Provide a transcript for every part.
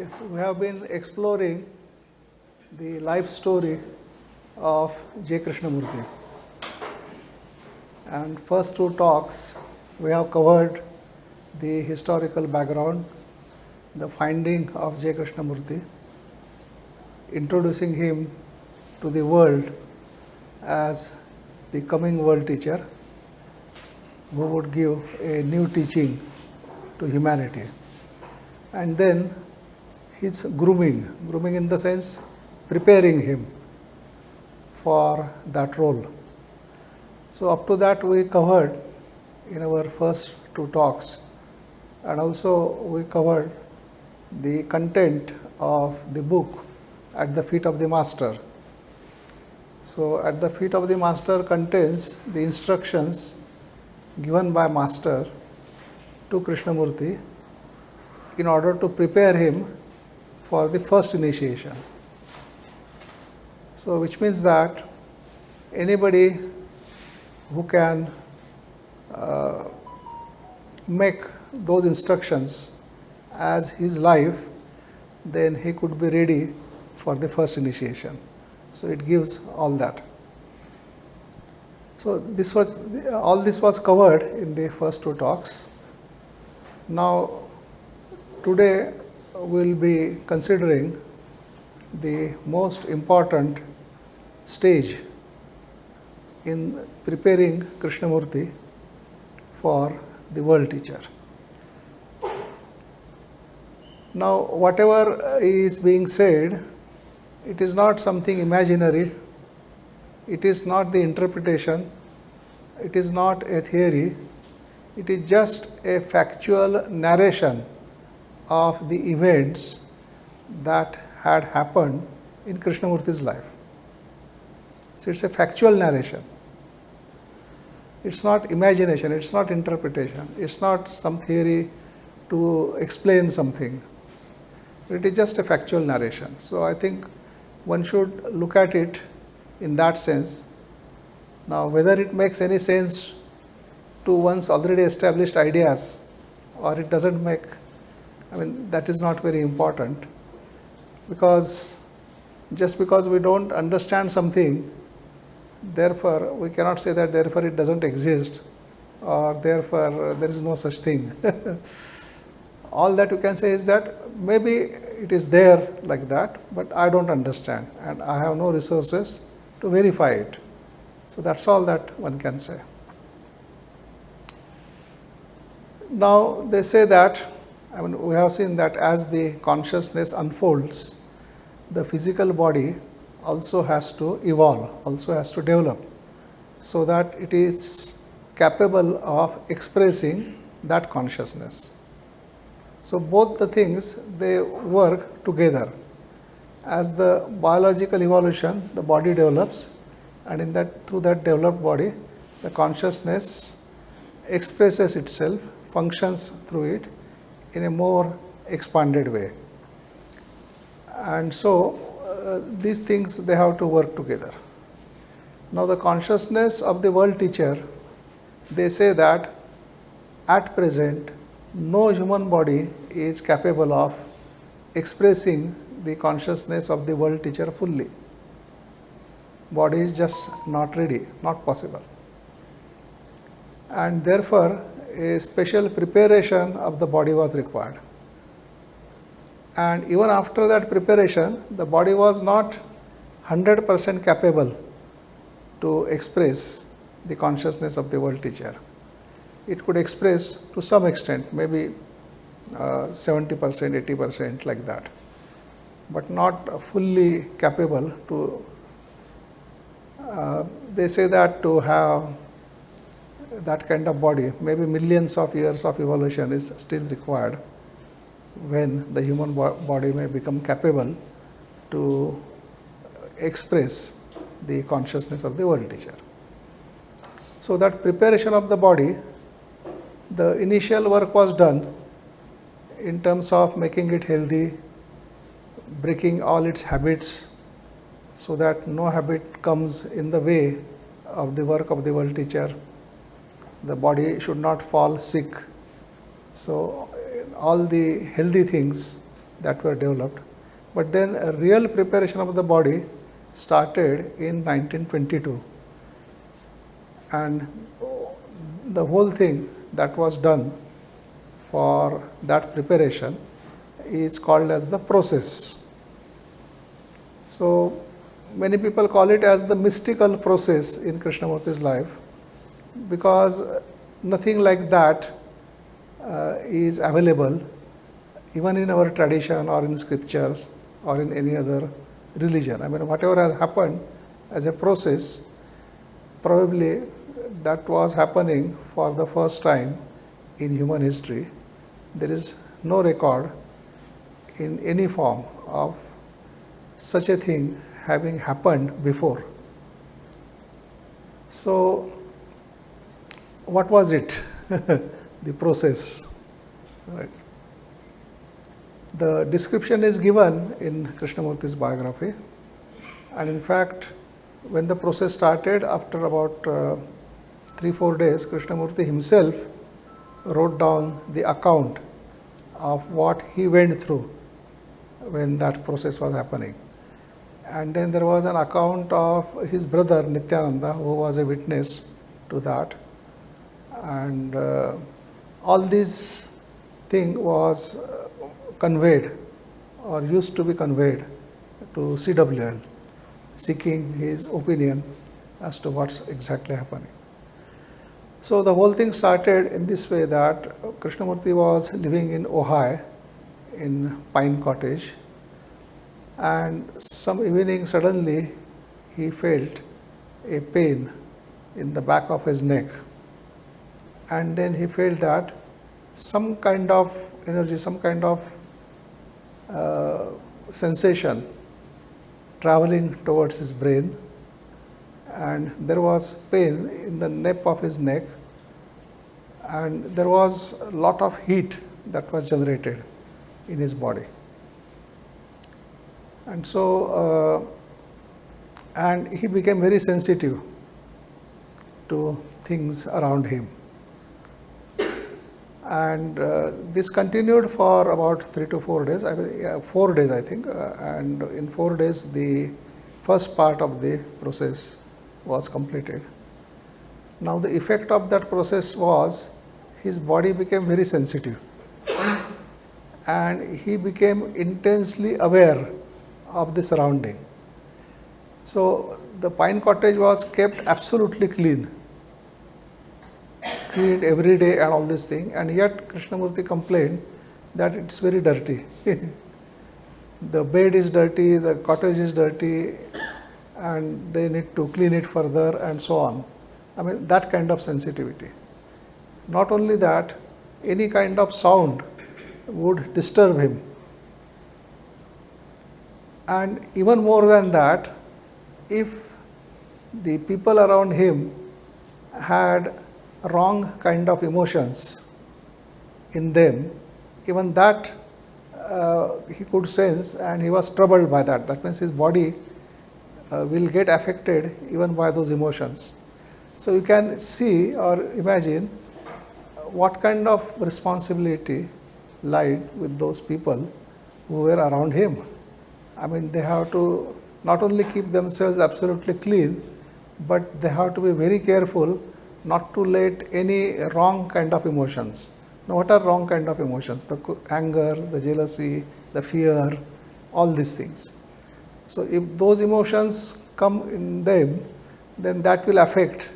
Yes, we have been exploring the life story of J. Krishnamurti. And first two talks, we have covered the historical background, the finding of J. Krishnamurti, introducing him to the world as the coming world teacher who would give a new teaching to humanity. And then his grooming in the sense preparing him for that role. So up to that we covered in our first two talks, and also we covered the content of the book At the Feet of the Master. So At the Feet of the Master contains the instructions given by Master to Krishnamurti in order to prepare him for the first initiation. So which means that anybody who can make those instructions as his life, then he could be ready for the first initiation. So it gives all that. So all this was covered in the first two talks. Now today we will be considering the most important stage in preparing Krishnamurti for the world teacher. Now whatever is being said, it is not something imaginary, it is not the interpretation, it is not a theory, it is just a factual narration of the events that had happened in Krishnamurti's life. So it's a factual narration. It's not imagination, it's not interpretation, it's not some theory to explain something. It is just a factual narration. So I think one should look at it in that sense. Now whether it makes any sense to one's already established ideas or it doesn't make, that is not very important, because just because we don't understand something, therefore we cannot say that therefore it doesn't exist or therefore there is no such thing. All that you can say is that maybe it is there like that, but I don't understand and I have no resources to verify it. So that's all that one can say. Now they say that, we have seen that as the consciousness unfolds, the physical body also has to evolve, also has to develop, so that it is capable of expressing that consciousness. So both the things, they work together. As the biological evolution, the body develops, and through that developed body, the consciousness expresses itself, functions through it in a more expanded way. And so these things, they have to work together. Now the consciousness of the world teacher, they say that at present no human body is capable of expressing the consciousness of the world teacher fully. Body is just not ready, not possible. And therefore a special preparation of the body was required. And even after that preparation, the body was not 100% capable to express the consciousness of the world teacher. It could express to some extent, maybe 70%, 80% like that, but not fully capable to, they say that to have that kind of body, maybe millions of years of evolution is still required when the human body may become capable to express the consciousness of the world teacher. So that preparation of the body, the initial work was done in terms of making it healthy, breaking all its habits so that no habit comes in the way of the work of the world teacher. The body should not fall sick. So all the healthy things that were developed. But then a real preparation of the body started in 1922, and the whole thing that was done for that preparation is called as the process. So many people call it as the mystical process in Krishnamurti's life, because nothing like that is available even in our tradition or in scriptures or in any other religion. I mean, whatever has happened as a process, probably that was happening for the first time in human history. There is no record in any form of such a thing having happened before. So, what was it? The process, right? The description is given in Krishnamurti's biography, and in fact, when the process started, after about 3-4 days, Krishnamurti himself wrote down the account of what he went through when that process was happening. And then there was an account of his brother Nityananda, who was a witness to that. And all this thing was conveyed or used to be conveyed to CWL, seeking his opinion as to what's exactly happening. So the whole thing started in this way, that Krishnamurti was living in Ojai in Pine Cottage, and some evening suddenly he felt a pain in the back of his neck, and then he felt that some kind of energy, some kind of sensation traveling towards his brain, and there was pain in the nape of his neck, and there was a lot of heat that was generated in his body. And so, and he became very sensitive to things around him. And this continued for about 3 to 4 days, 4 days I think, and in 4 days the first part of the process was completed. Now the effect of that process was his body became very sensitive, and he became intensely aware of the surrounding. So the Pine Cottage was kept absolutely cleaned every day and all this thing, and yet Krishnamurti complained that it's very dirty. The bed is dirty, the cottage is dirty, and they need to clean it further and so on. I mean, that kind of sensitivity. Not only that, any kind of sound would disturb him. And even more than that, if the people around him had wrong kind of emotions in them, even that he could sense, and he was troubled by that. That means his body will get affected even by those emotions. So you can see or imagine what kind of responsibility lied with those people who were around him. I mean, they have to not only keep themselves absolutely clean, but they have to be very careful not to let any wrong kind of emotions. Now, what are wrong kind of emotions? The anger, the jealousy, the fear, all these things. So if those emotions come in them, then that will affect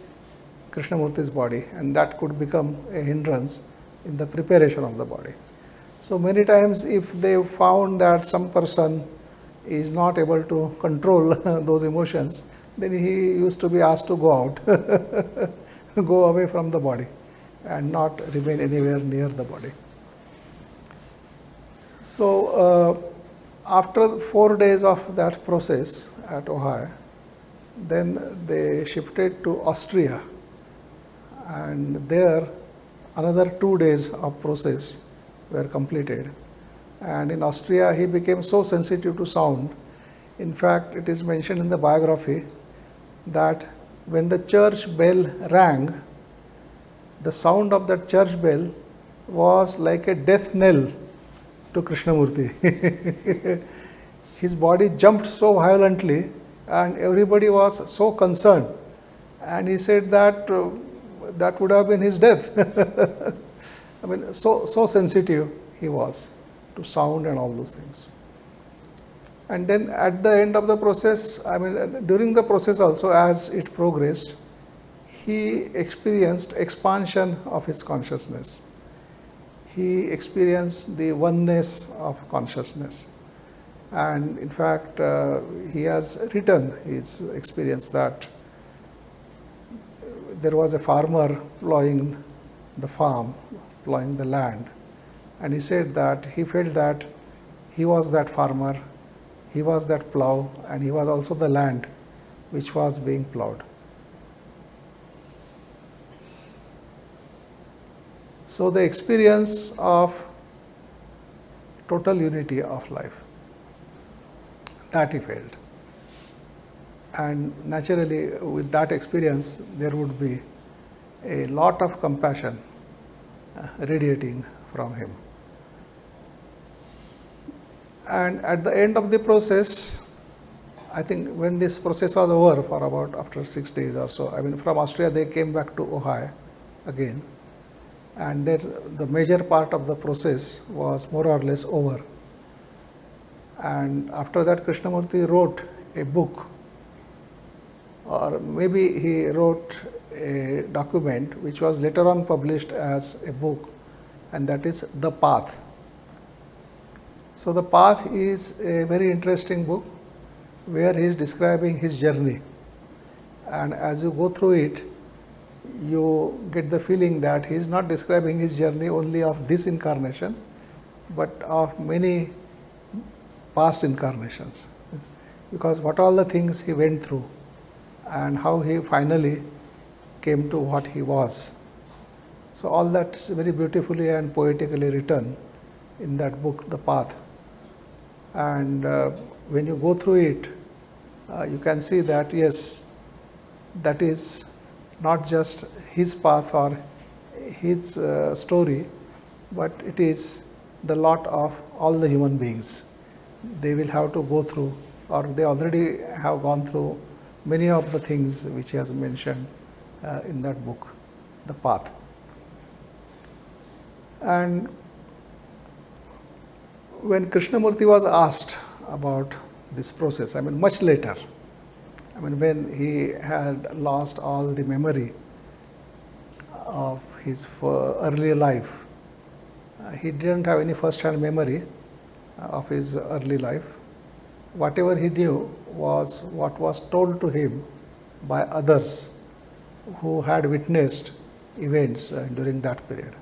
Krishnamurti's body, and that could become a hindrance in the preparation of the body. So many times if they found that some person is not able to control those emotions, then he used to be asked to go out, go away from the body and not remain anywhere near the body. So after 4 days of that process at Ojai, then they shifted to Austria, and there another 2 days of process were completed. And in Austria he became so sensitive to sound. In fact, it is mentioned in the biography that when the church bell rang, the sound of that church bell was like a death knell to Krishnamurti. His body jumped so violently and everybody was so concerned. And he said that that would have been his death. I mean, so sensitive he was to sound and all those things. And then at the end of the process, I mean, during the process also, as it progressed, he experienced expansion of his consciousness. He experienced the oneness of consciousness. And in fact, he has written his experience that there was a farmer plowing the farm, plowing the land. And he said that he felt that he was that farmer, he was that plow, and he was also the land which was being plowed. So the experience of total unity of life, that he felt. And naturally, with that experience, there would be a lot of compassion radiating from him. And at the end of the process, I think when this process was over for about after 6 days or so, I mean, from Austria they came back to Ohio again, and then the major part of the process was more or less over. And after that, Krishnamurti wrote a book, or maybe he wrote a document which was later on published as a book, and that is The Path. So The Path is a very interesting book where he is describing his journey, and as you go through it, you get the feeling that he is not describing his journey only of this incarnation, but of many past incarnations, because what all the things he went through and how he finally came to what he was. So all that is very beautifully and poetically written in that book, The Path. And when you go through it, you can see that yes, that is not just his path or his story, but it is the lot of all the human beings. They will have to go through, or they already have gone through many of the things which he has mentioned in that book, The Path. And when Krishnamurti was asked about this process, I mean much later, I mean when he had lost all the memory of his early life, he didn't have any first-hand memory of his early life. Whatever he knew was what was told to him by others who had witnessed events during that period.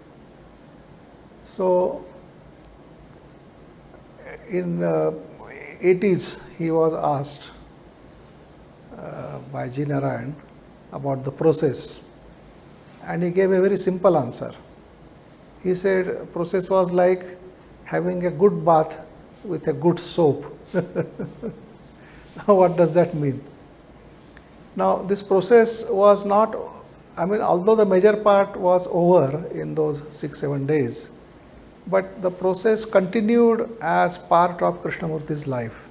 So in 80s, he was asked by G. Narayan about the process, and he gave a very simple answer. He said process was like having a good bath with a good soap. What does that mean? Now this process was not, I mean, although the major part was over in those 6-7 days, but the process continued as part of Krishnamurti's life.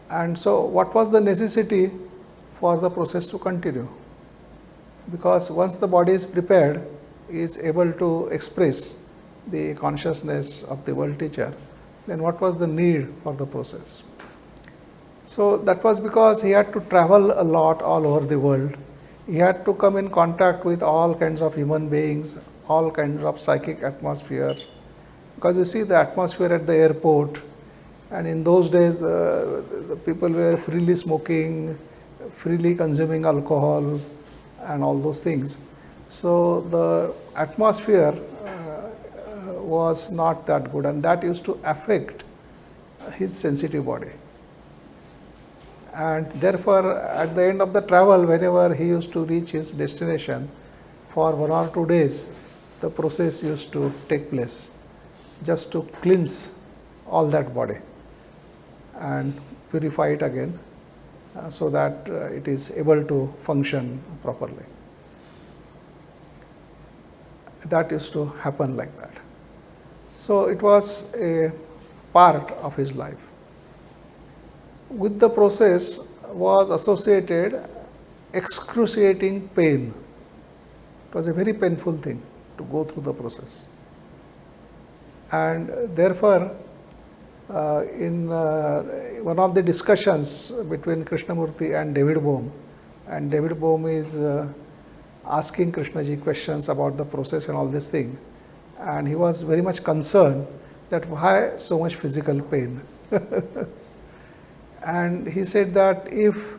And so what was the necessity for the process to continue? Because once the body is prepared, is able to express the consciousness of the world teacher, then what was the need for the process? So that was because he had to travel a lot all over the world. He had to come in contact with all kinds of human beings, all kinds of psychic atmospheres. Because you see the atmosphere at the airport, and in those days the people were freely smoking, freely consuming alcohol and all those things. So the atmosphere was not that good, and that used to affect his sensitive body. And therefore, at the end of the travel, whenever he used to reach his destination, for 1 or 2 days, the process used to take place, just to cleanse all that body and purify it again, so that it is able to function properly. That used to happen like that. So it was a part of his life. With the process was associated excruciating pain. It was a very painful thing to go through the process. And therefore, in one of the discussions between Krishnamurti and David Bohm, and David Bohm is asking Krishnaji questions about the process and all this thing, and he was very much concerned that why so much physical pain. And he said that if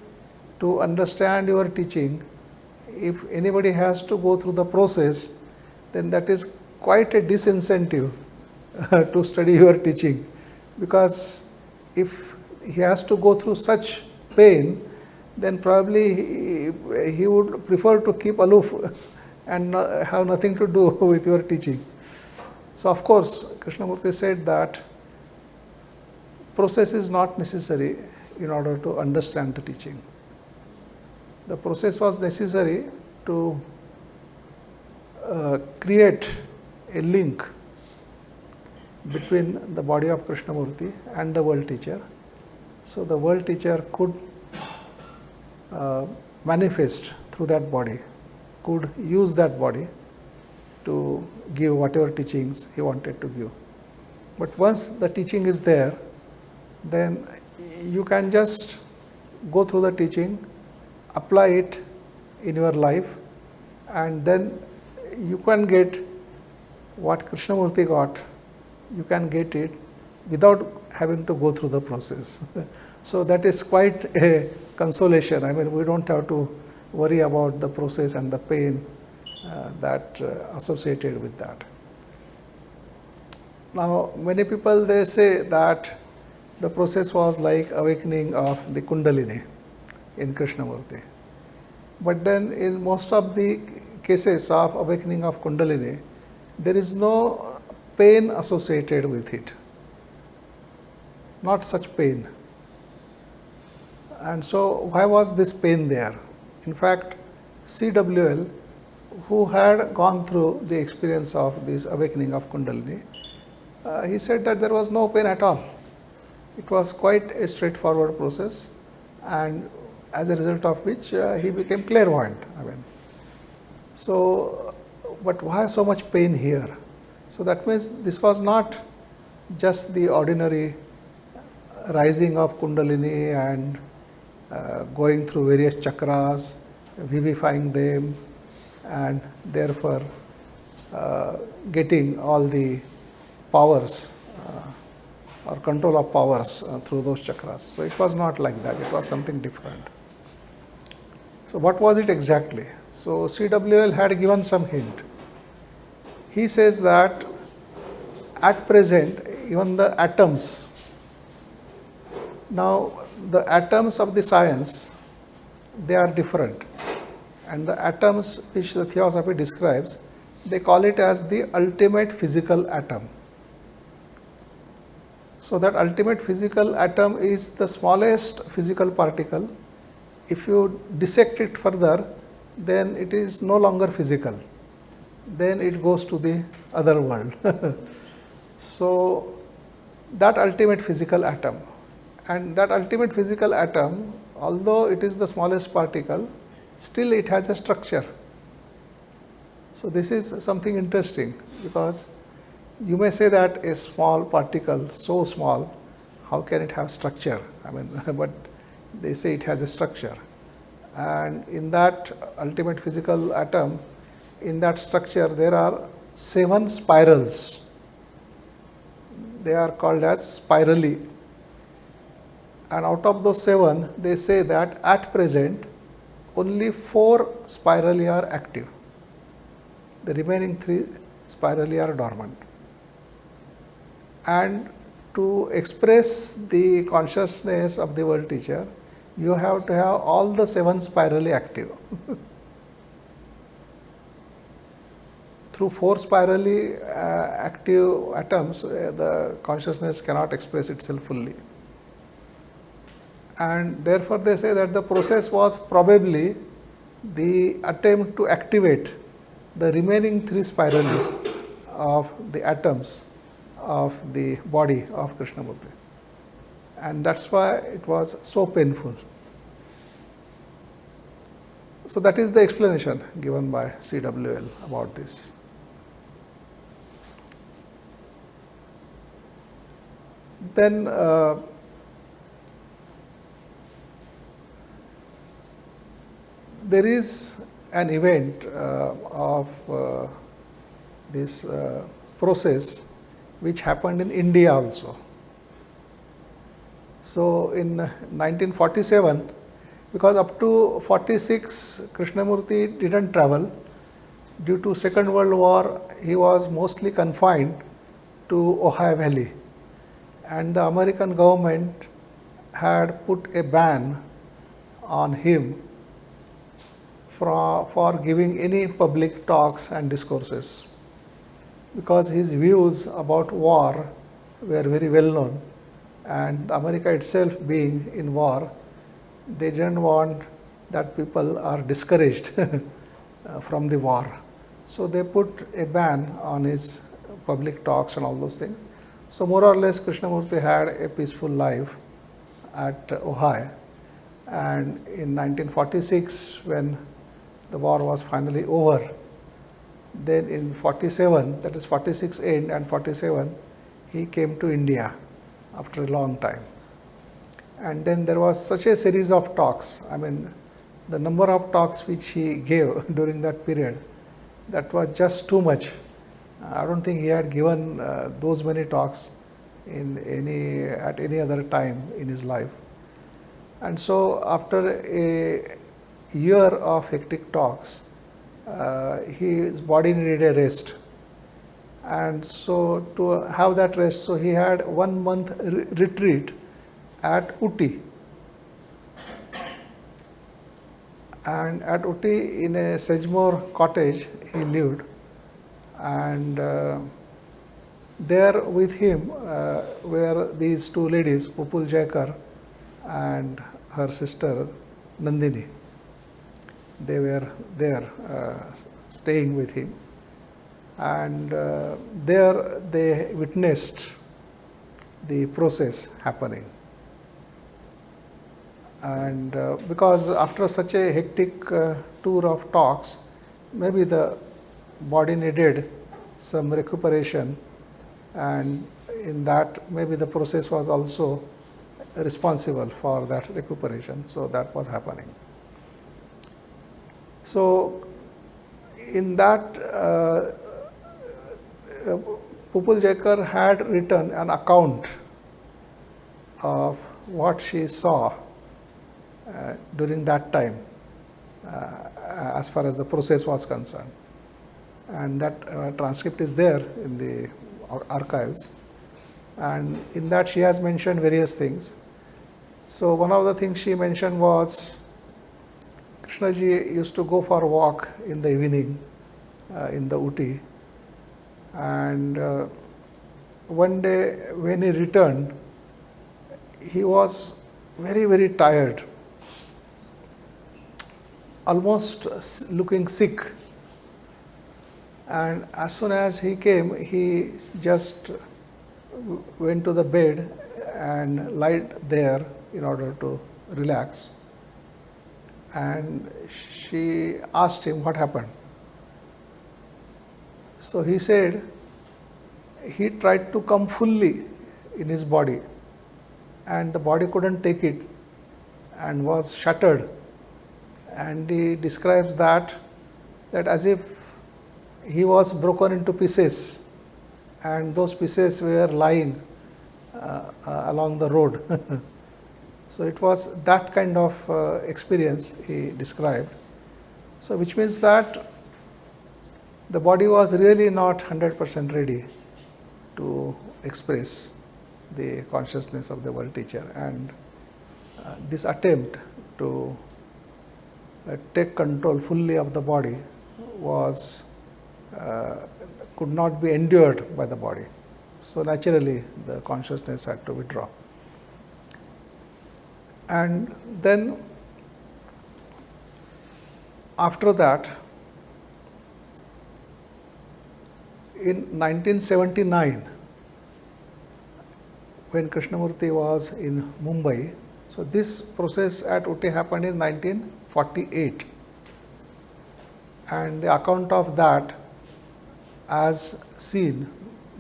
to understand your teaching, if anybody has to go through the process, then that is quite a disincentive to study your teaching, because if he has to go through such pain, then probably he would prefer to keep aloof and have nothing to do with your teaching. So of course, Krishnamurti said that process is not necessary in order to understand the teaching. The process was necessary to create a link between the body of Krishnamurti and the world teacher. So the world teacher could manifest through that body, could use that body to give whatever teachings he wanted to give. But once the teaching is there, then you can just go through the teaching, apply it in your life, and then you can get what Krishnamurti got, you can get it without having to go through the process. So that is quite a consolation. I mean, we don't have to worry about the process and the pain that associated with that. Now, many people, they say that the process was like awakening of the Kundalini in Krishnamurti. But then in most of the cases of awakening of Kundalini, there is no pain associated with it, not such pain. And so why was this pain there? In fact, CWL, who had gone through the experience of this awakening of Kundalini, he said that there was no pain at all. It was quite a straightforward process, and as a result of which he became clairvoyant. I mean, so, but why so much pain here? So that means this was not just the ordinary rising of Kundalini and going through various chakras, vivifying them, and therefore getting all the powers or control of powers through those chakras. So it was not like that, it was something different. So what was it exactly? So CWL had given some hint. He says that at present, even the atoms, now the atoms of the science, they are different, and the atoms which the theosophy describes, they call it as the ultimate physical atom. So that ultimate physical atom is the smallest physical particle. If you dissect it further, then it is no longer physical. Then it goes to the other world. So that ultimate physical atom, and that ultimate physical atom, although it is the smallest particle, still it has a structure. So this is something interesting, because you may say that a small particle, so small, how can it have structure? I mean, but they say it has a structure. And in that ultimate physical atom, in that structure, there are 7 spirals. They are called as spirally. And out of those 7, they say that at present, only 4 spirally are active. The remaining 3 spirally are dormant. And to express the consciousness of the world teacher, you have to have all the 7 spirally active. Through 4 spirally active atoms, the consciousness cannot express itself fully. And therefore, they say that the process was probably the attempt to activate the remaining 3 spirally of the atoms of the body of Krishnamurti, and that's why it was so painful. So that is the explanation given by CWL about this. Then there is an event of this process which happened in India also. So in 1947, because up to 46 Krishnamurti didn't travel, due to Second World War he was mostly confined to Ohio Valley, and the American government had put a ban on him for giving any public talks and discourses, because his views about war were very well known, and America itself being in war, they didn't want that people are discouraged from the war. So they put a ban on his public talks and all those things. So more or less Krishnamurti had a peaceful life at Ohio, and in 1946, when the war was finally over, then in 47, that is 46 end and 47, he came to India after a long time. And then there was such a series of talks. I mean, the number of talks which he gave during that period, that was just too much. I don't think he had given those many talks at any other time in his life. And so after a year of hectic talks, his body needed a rest. And so to have that rest, so he had 1 month retreat at Uti. And at Uti, in a Sedgemoor cottage, he lived. And there with him were these two ladies, Pupul Jaikar and her sister Nandini. They were there staying with him. And there they witnessed the process happening. And because after such a hectic tour of talks, maybe the body needed some recuperation, and in that maybe the process was also responsible for that recuperation. So that was happening. So in that, Pupul Jaikar had written an account of what she saw during that time, as far as the process was concerned. And that transcript is there in the archives. And in that she has mentioned various things. So one of the things she mentioned was, Krishnaji used to go for a walk in the evening in the Uti. And one day when he returned, he was very, very tired, almost looking sick. And as soon as he came, he just went to the bed and lied there in order to relax. And she asked him what happened. So he said he tried to come fully in his body, and the body couldn't take it and was shattered. And he describes that as if he was broken into pieces, and those pieces were lying along the road. So it was that kind of experience he described. So which means that the body was really not 100% ready to express the consciousness of the world teacher, and this attempt to take control fully of the body was could not be endured by the body. So naturally the consciousness had to withdraw. And then after that, in 1979, when Krishnamurti was in Mumbai. So this process at Uti happened in 1948, and the account of that as seen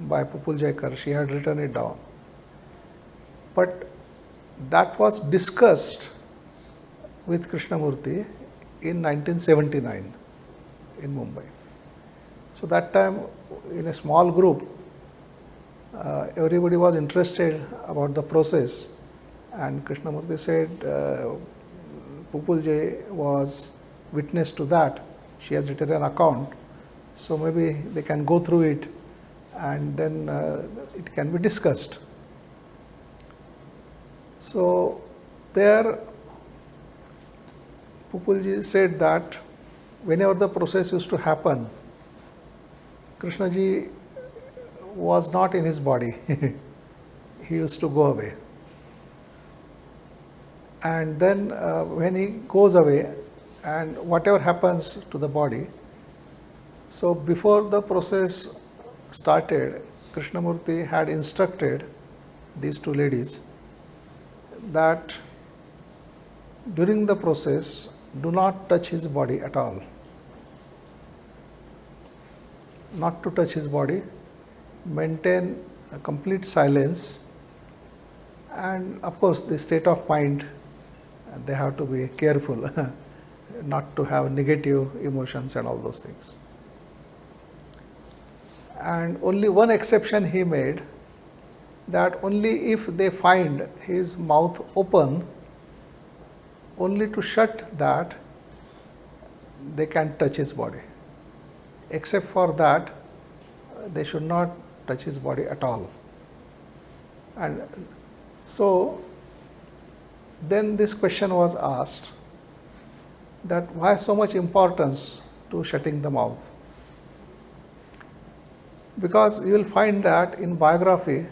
by Pupul Jaikar, she had written it down. But that was discussed with Krishnamurti in 1979 in Mumbai. So that time in a small group, everybody was interested about the process, and Krishnamurti said Pupul Jai was witness to that. She has written an account, so maybe they can go through it and then it can be discussed. So there Pupulji said that whenever the process used to happen, Krishnaji was not in his body. He used to go away. And then when he goes away, and whatever happens to the body, so before the process started, Krishnamurti had instructed these two ladies that during the process, do not touch his body at all. Not to touch his body, maintain a complete silence, and of course the state of mind, they have to be careful not to have negative emotions and all those things. And only one exception he made, that only if they find his mouth open, only to shut that, they can touch his body. Except for that, they should not touch his body at all. And so then this question was asked, that why so much importance to shutting the mouth? Because you will find that in biography,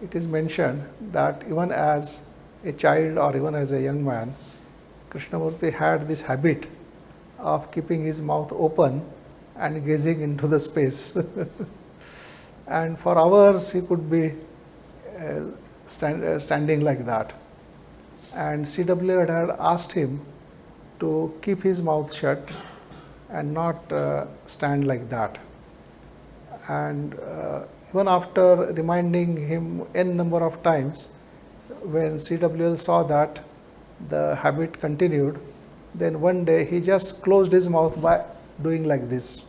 it is mentioned that even as a child or even as a young man, Krishnamurti had this habit of keeping his mouth open and gazing into the space. And for hours he could be standing like that. And CW had asked him to keep his mouth shut and not stand like that. And even after reminding him n number of times, when CWL saw that the habit continued, then one day he just closed his mouth by doing like this.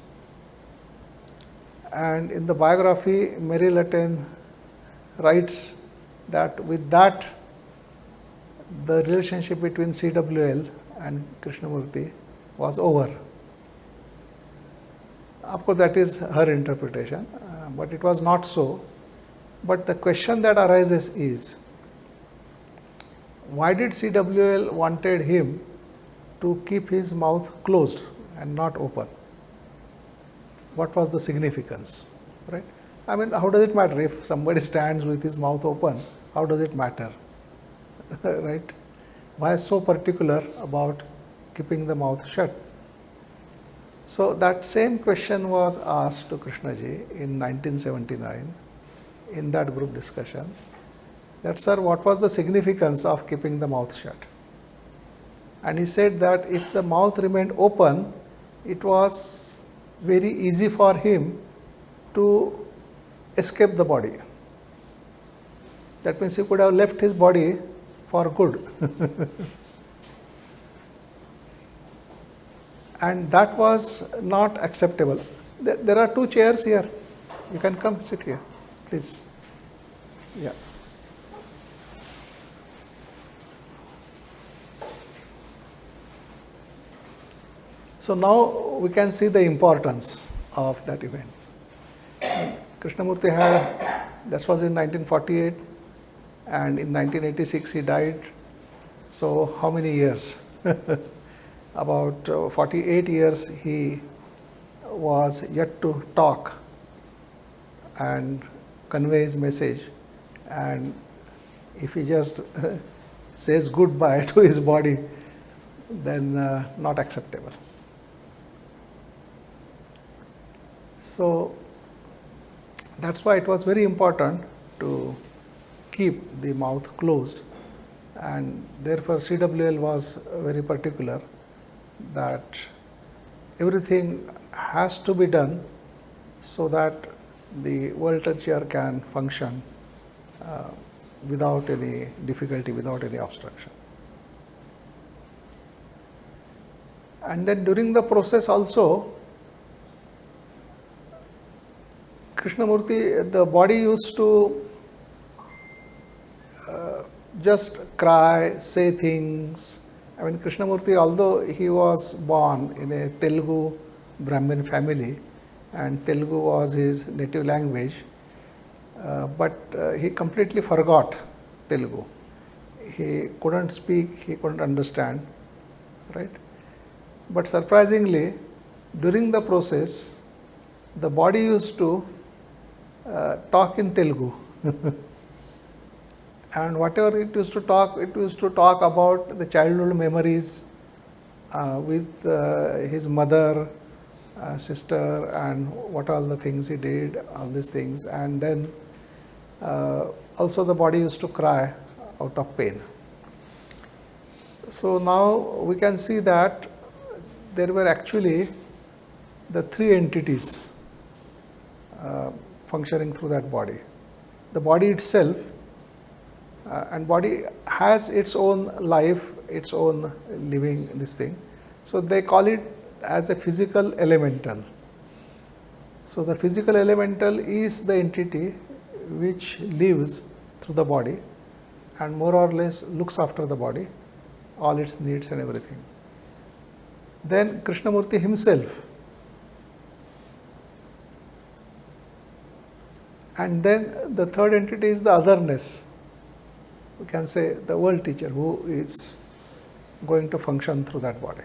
And in the biography, Mary Latin writes that with that, the relationship between CWL and Krishnamurti was over. Of course, that is her interpretation, but it was not so. But the question that arises is, why did CWL wanted him to keep his mouth closed and not open? What was the significance, right? I mean, how does it matter if somebody stands with his mouth open? How does it matter, right? Why so particular about keeping the mouth shut? So that same question was asked to Krishnaji in 1979 in that group discussion, that, sir, what was the significance of keeping the mouth shut? And he said that if the mouth remained open, it was very easy for him to escape the body. That means he could have left his body for good. And that was not acceptable. There are two chairs here. You can come sit here, please. Yeah. So now we can see the importance of that event. Krishnamurti had, that was in 1948, and in 1986 he died. So how many years? About 48 years he was yet to talk and convey his message, and if he just says goodbye to his body, then not acceptable. So that's why it was very important to keep the mouth closed, and therefore CWL was very particular that everything has to be done so that the world touch air can function without any difficulty, without any obstruction. And then during the process also, Krishnamurti, the body used to just cry, say things. I mean, Krishnamurti, although he was born in a Telugu Brahmin family and Telugu was his native language, but he completely forgot Telugu. He couldn't speak, he couldn't understand, right? But surprisingly, during the process, the body used to talk in Telugu. And whatever it used to talk about the childhood memories with his mother, sister, and what all the things he did, all these things. And then also the body used to cry out of pain. So now we can see that there were actually the three entities functioning through that body. The body itself, and body has its own life, its own living this thing. So they call it as a physical elemental. So the physical elemental is the entity which lives through the body and more or less looks after the body, all its needs and everything. Then Krishnamurti himself, and then the third entity is the otherness. We can say the world teacher who is going to function through that body.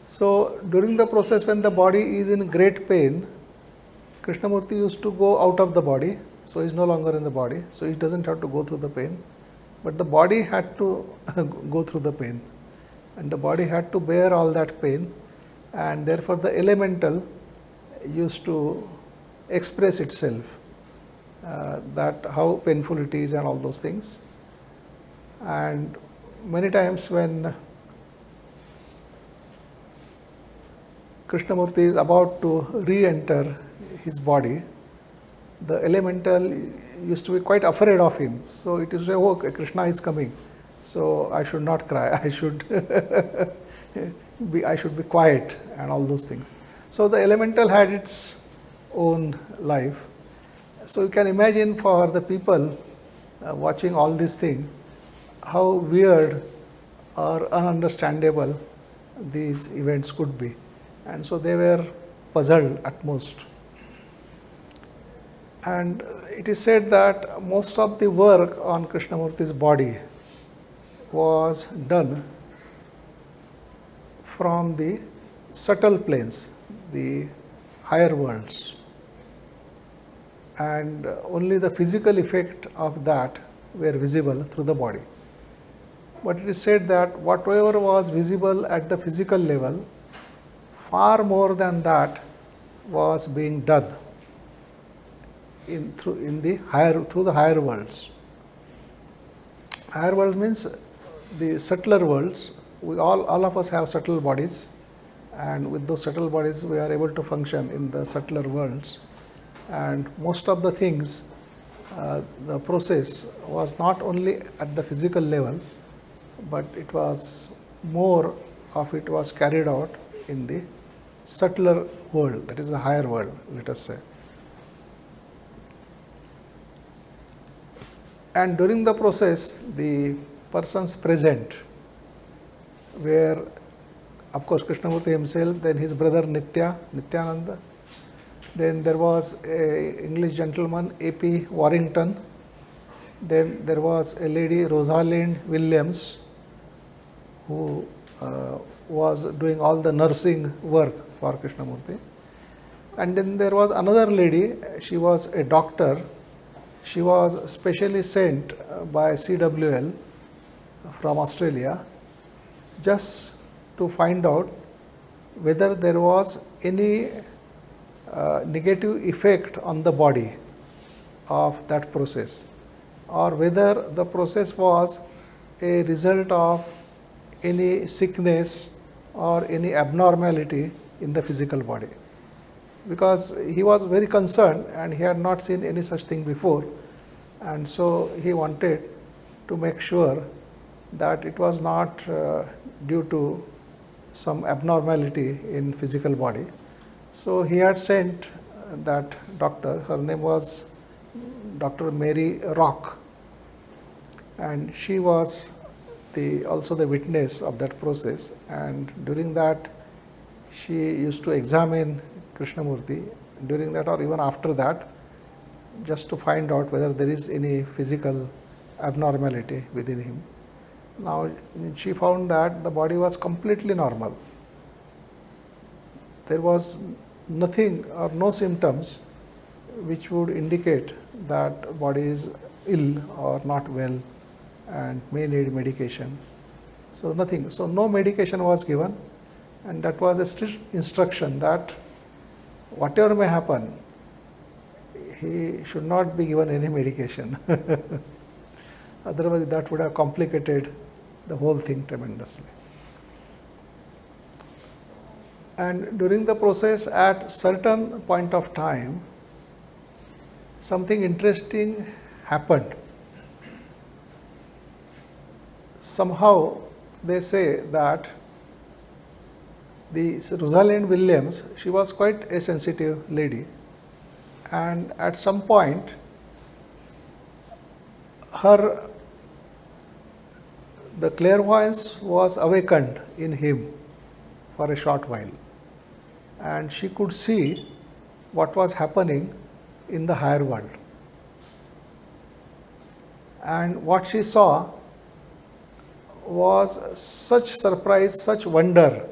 So during the process when the body is in great pain, Krishnamurti used to go out of the body, so he is no longer in the body, so he doesn't have to go through the pain, but the body had to go through the pain, and the body had to bear all that pain, and therefore the elemental used to express itself, that how painful it is and all those things. And many times when Krishnamurti is about to re-enter his body, the elemental used to be quite afraid of him. So it is, oh, Krishna is coming, so I should not cry, I should be quiet and all those things. So the elemental had its own life. So you can imagine for the people watching all these things, how weird or ununderstandable these events could be. And so they were puzzled at most. And it is said that most of the work on Krishnamurti's body was done from the subtle planes, the higher worlds. And only the physical effect of that were visible through the body. But it is said that whatever was visible at the physical level, far more than that was being done through the higher worlds. Higher world means the subtler worlds. We all of us have subtle bodies, and with those subtle bodies we are able to function in the subtler worlds. And most of the things, the process was not only at the physical level, but it was more of it was carried out in the subtler world, that is the higher world, let us say. And during the process, the persons present were, of course, Krishnamurti himself, then his brother Nityananda, then there was an English gentleman, A.P. Warrington, then there was a lady, Rosalind Williams, who was doing all the nursing work for Krishnamurti. And then there was another lady, she was a doctor. She was specially sent by CWL from Australia just to find out whether there was any negative effect on the body of that process, or whether the process was a result of any sickness or any abnormality in the physical body. Because he was very concerned and he had not seen any such thing before, and so he wanted to make sure that it was not due to some abnormality in physical body. So he had sent that doctor, her name was Dr. Mary Rock, and she was also the witness of that process, and during that she used to examine Krishnamurti, during that or even after that, just to find out whether there is any physical abnormality within him. Now she found that the body was completely normal. There was nothing or no symptoms which would indicate that body is ill or not well and may need medication. So nothing. So no medication was given, and that was a strict instruction that whatever may happen, he should not be given any medication. Otherwise that would have complicated the whole thing tremendously. And during the process, at certain point of time, something interesting happened. Somehow they say that the Rosalind Williams, she was quite a sensitive lady, and at some point the clairvoyance was awakened in him for a short while, and she could see what was happening in the higher world. And what she saw was such surprise, such wonder.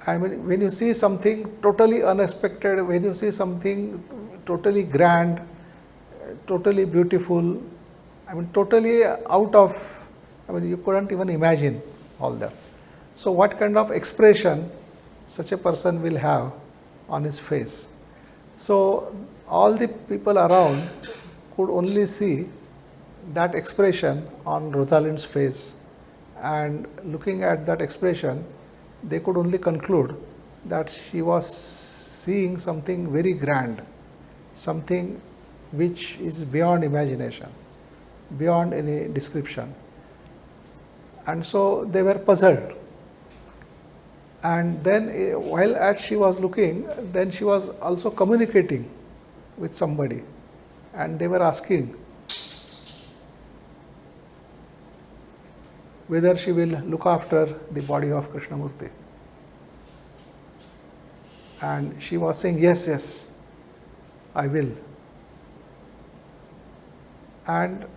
I mean, when you see something totally unexpected, when you see something totally grand, totally beautiful, I mean, totally out of, I mean, you couldn't even imagine all that. So what kind of expression such a person will have on his face? So all the people around could only see that expression on Rosalind's face, and looking at that expression, they could only conclude that she was seeing something very grand, something which is beyond imagination, beyond any description. And so they were puzzled. And then while as she was looking, then she was also communicating with somebody, and they were asking whether she will look after the body of Krishnamurti. And she was saying, yes, yes, I will. And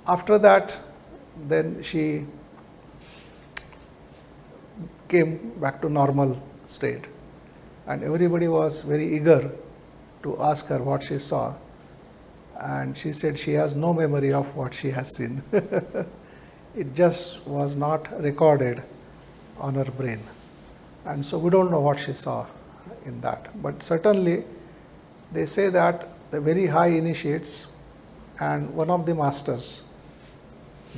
after that, then she came back to normal state, and everybody was very eager to ask her what she saw. And she said she has no memory of what she has seen. It just was not recorded on her brain. And so we don't know what she saw in that. But certainly they say that the very high initiates and one of the masters,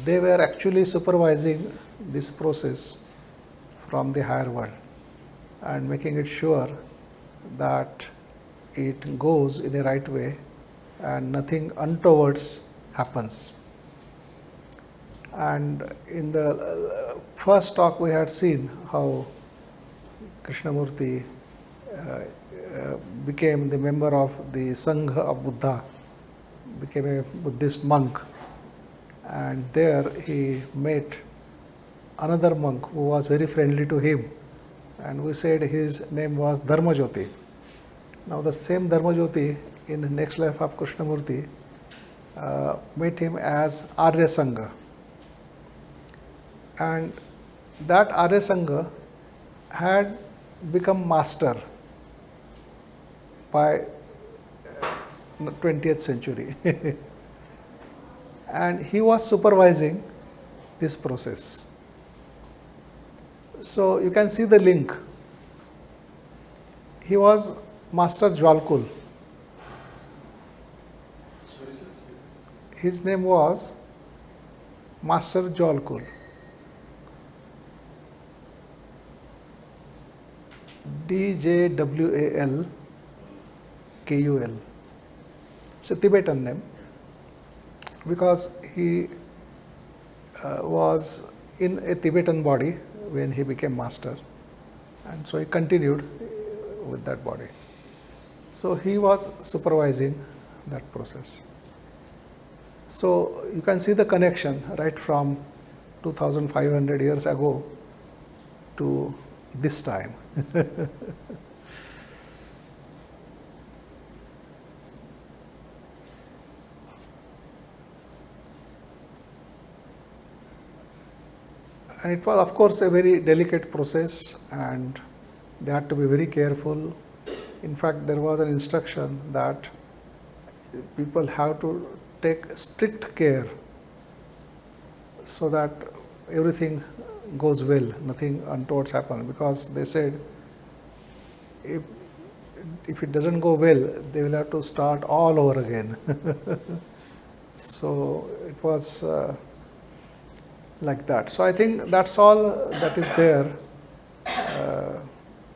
they were actually supervising this process from the higher world and making it sure that it goes in a right way and nothing untoward happens. And in the first talk we had seen how Krishnamurti became the member of the Sangha of Buddha, became a Buddhist monk, and there he met another monk who was very friendly to him, and we said his name was Dharmajyoti. Now the same Dharmajyoti in the next life of Krishnamurti met him as Arya Sangha, and that Arya Sangha had become master by 20th century and he was supervising this process. So you can see the link. He was Master Djwal Kul. His name was Master Djwal Kul. Djwal Kul. It's a Tibetan name because he was in a Tibetan body when he became master, and so he continued with that body. So he was supervising that process. So you can see the connection right from 2500 years ago to this time. And it was, of course, a very delicate process, and they had to be very careful. In fact, there was an instruction that people have to take strict care so that everything goes well, nothing untoward happens, because they said if it doesn't go well, they will have to start all over again. So it was like that. So I think that's all that is there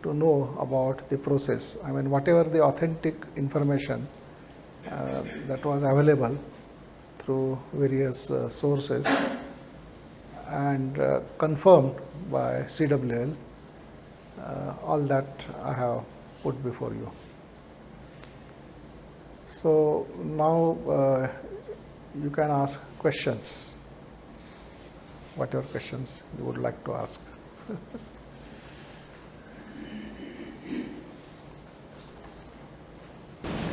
to know about the process. I mean, whatever the authentic information that was available through various sources and confirmed by CWL, all that I have put before you. So now you can ask questions, whatever questions you would like to ask.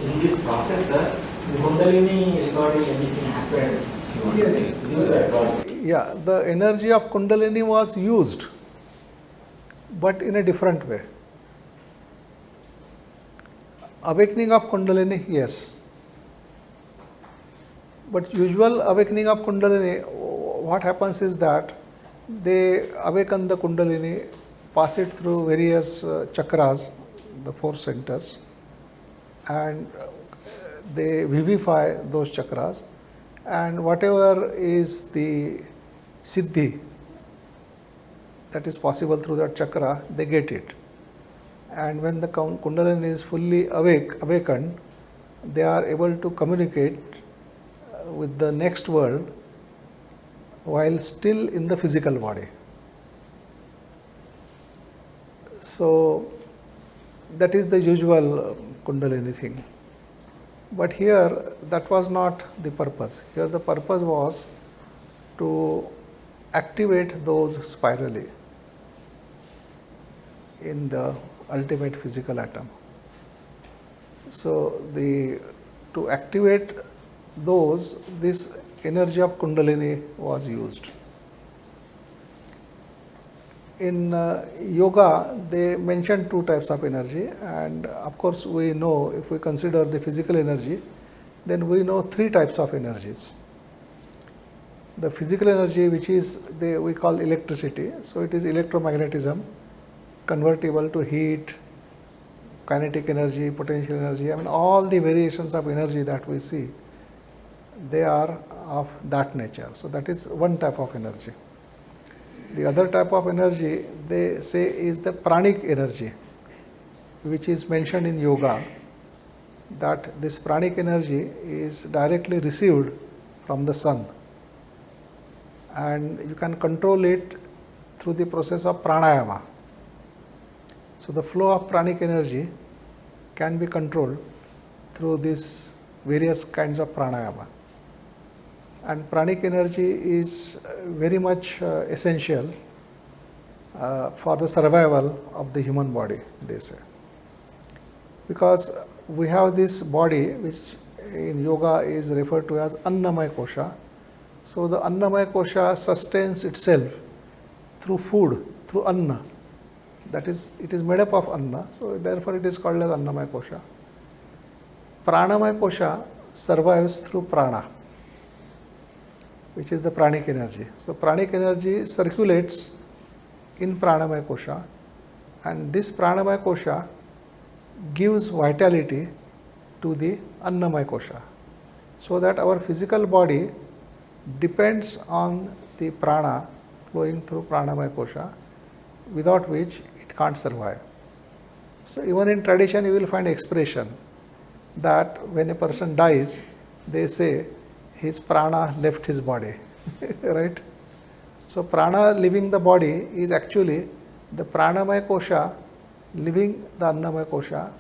In this process, sir, the Kundalini recording, anything happened? Yes. Yeah, the energy of Kundalini was used, but in a different way. Awakening of Kundalini, yes. But usual awakening of Kundalini, what happens is that they awaken the Kundalini, pass it through various chakras, the 4 centers, and they vivify those chakras, and whatever is the siddhi that is possible through that chakra, they get it. And when the Kundalini is fully awakened, they are able to communicate with the next world while still in the physical body. So that is the usual Kundalini thing. But here that was not the purpose. Here the purpose was to activate those spirally in the ultimate physical atom. So to activate those, this energy of Kundalini was used. In yoga, they mentioned 2 types of energy, and of course we know, if we consider the physical energy, then we know 3 types of energies. The physical energy, which is we call electricity, so it is electromagnetism, convertible to heat, kinetic energy, potential energy. I mean, all the variations of energy that we see, they are of that nature. So that is one type of energy. The other type of energy, they say, is the pranic energy, which is mentioned in yoga, that this pranic energy is directly received from the sun, and you can control it through the process of pranayama. So the flow of pranic energy can be controlled through these various kinds of pranayama. And pranic energy is very much essential for the survival of the human body, they say. Because we have this body, which in yoga is referred to as Annamaya kosha. So the Annamaya kosha sustains itself through food, through Anna. That is, it is made up of Anna, so therefore it is called as Annamaya kosha. Pranamaya kosha survives through prana, which is the pranic energy. So pranic energy circulates in pranamaya kosha, and this pranamaya kosha gives vitality to the Annamaya kosha, so that our physical body depends on the prana flowing through Pranamaya kosha, without which it can't survive. So even in tradition you will find expression that when a person dies, they say his prana left his body, right? So prana leaving the body is actually the Pranamaya kosha leaving the Annamaya kosha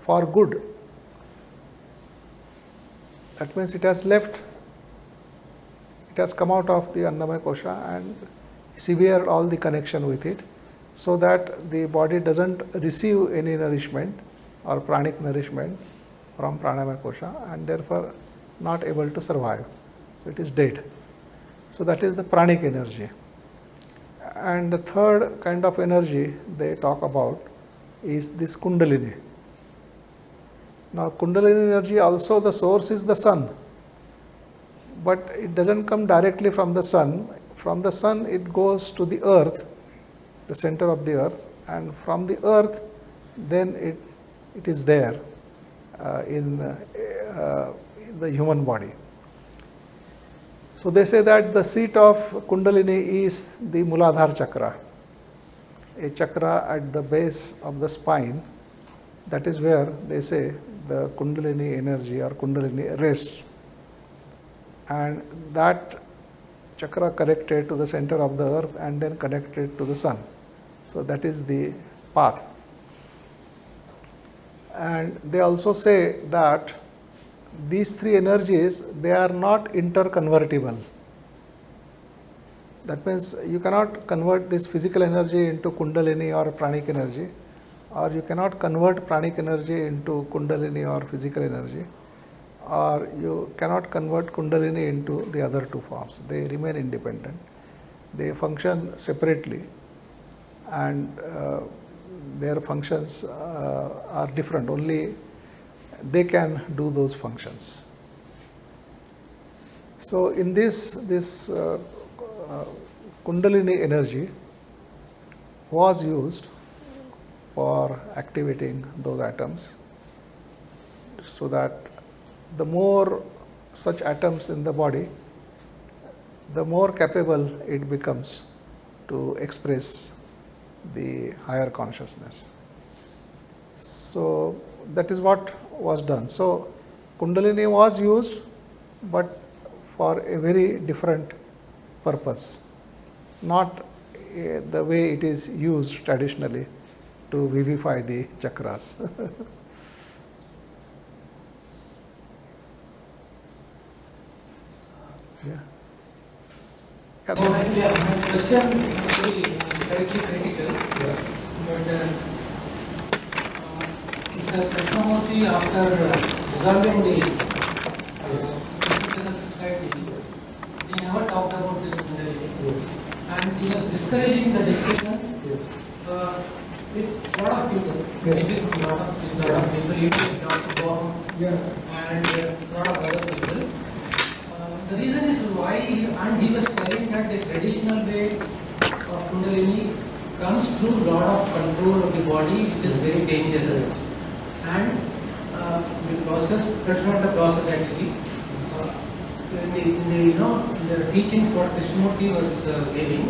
for good. That means it has left, it has come out of the Annamaya kosha and severed all the connection with it, so that the body doesn't receive any nourishment or pranic nourishment from Pranamaya kosha, and therefore not able to survive. So it is dead. So that is the pranic energy. And the third kind of energy they talk about is this Kundalini. Now Kundalini energy, also the source is the sun, but it doesn't come directly from the sun. From the sun it goes to the earth, the center of the earth, and from the earth then it is there in the human body. So they say that the seat of Kundalini is the Muladhara chakra, a chakra at the base of the spine. That is where they say the Kundalini energy or Kundalini rests, and that chakra connected to the center of the earth and then connected to the sun. So that is the path. And they also say that these three energies, they are not interconvertible. That means you cannot convert this physical energy into Kundalini or pranic energy, or you cannot convert pranic energy into Kundalini or physical energy, or you cannot convert Kundalini into the other two forms. They remain independent. They function separately, and their functions are different. Only they can do those functions. So in this Kundalini energy was used for activating those atoms, so that the more such atoms in the body, the more capable it becomes to express the higher consciousness. So that is what was done. So Kundalini was used, but for a very different purpose, not the way it is used traditionally to vivify the chakras. Yeah. My question is slightly critical. Yeah. But Mr. Krishnamurti, after dissolving the physical society, he never talked about this Kundalini. Yes. And he was discouraging the discussions Yes. with a lot of people. Yes. With a lot of people, even Dr. Baum Yeah. and a lot of other people. The reason is why, and he was telling that the traditional way of Kundalini comes through a lot of control of the body, which is very dangerous. And the process, that's not the process actually. In the teachings what Krishnamurti was giving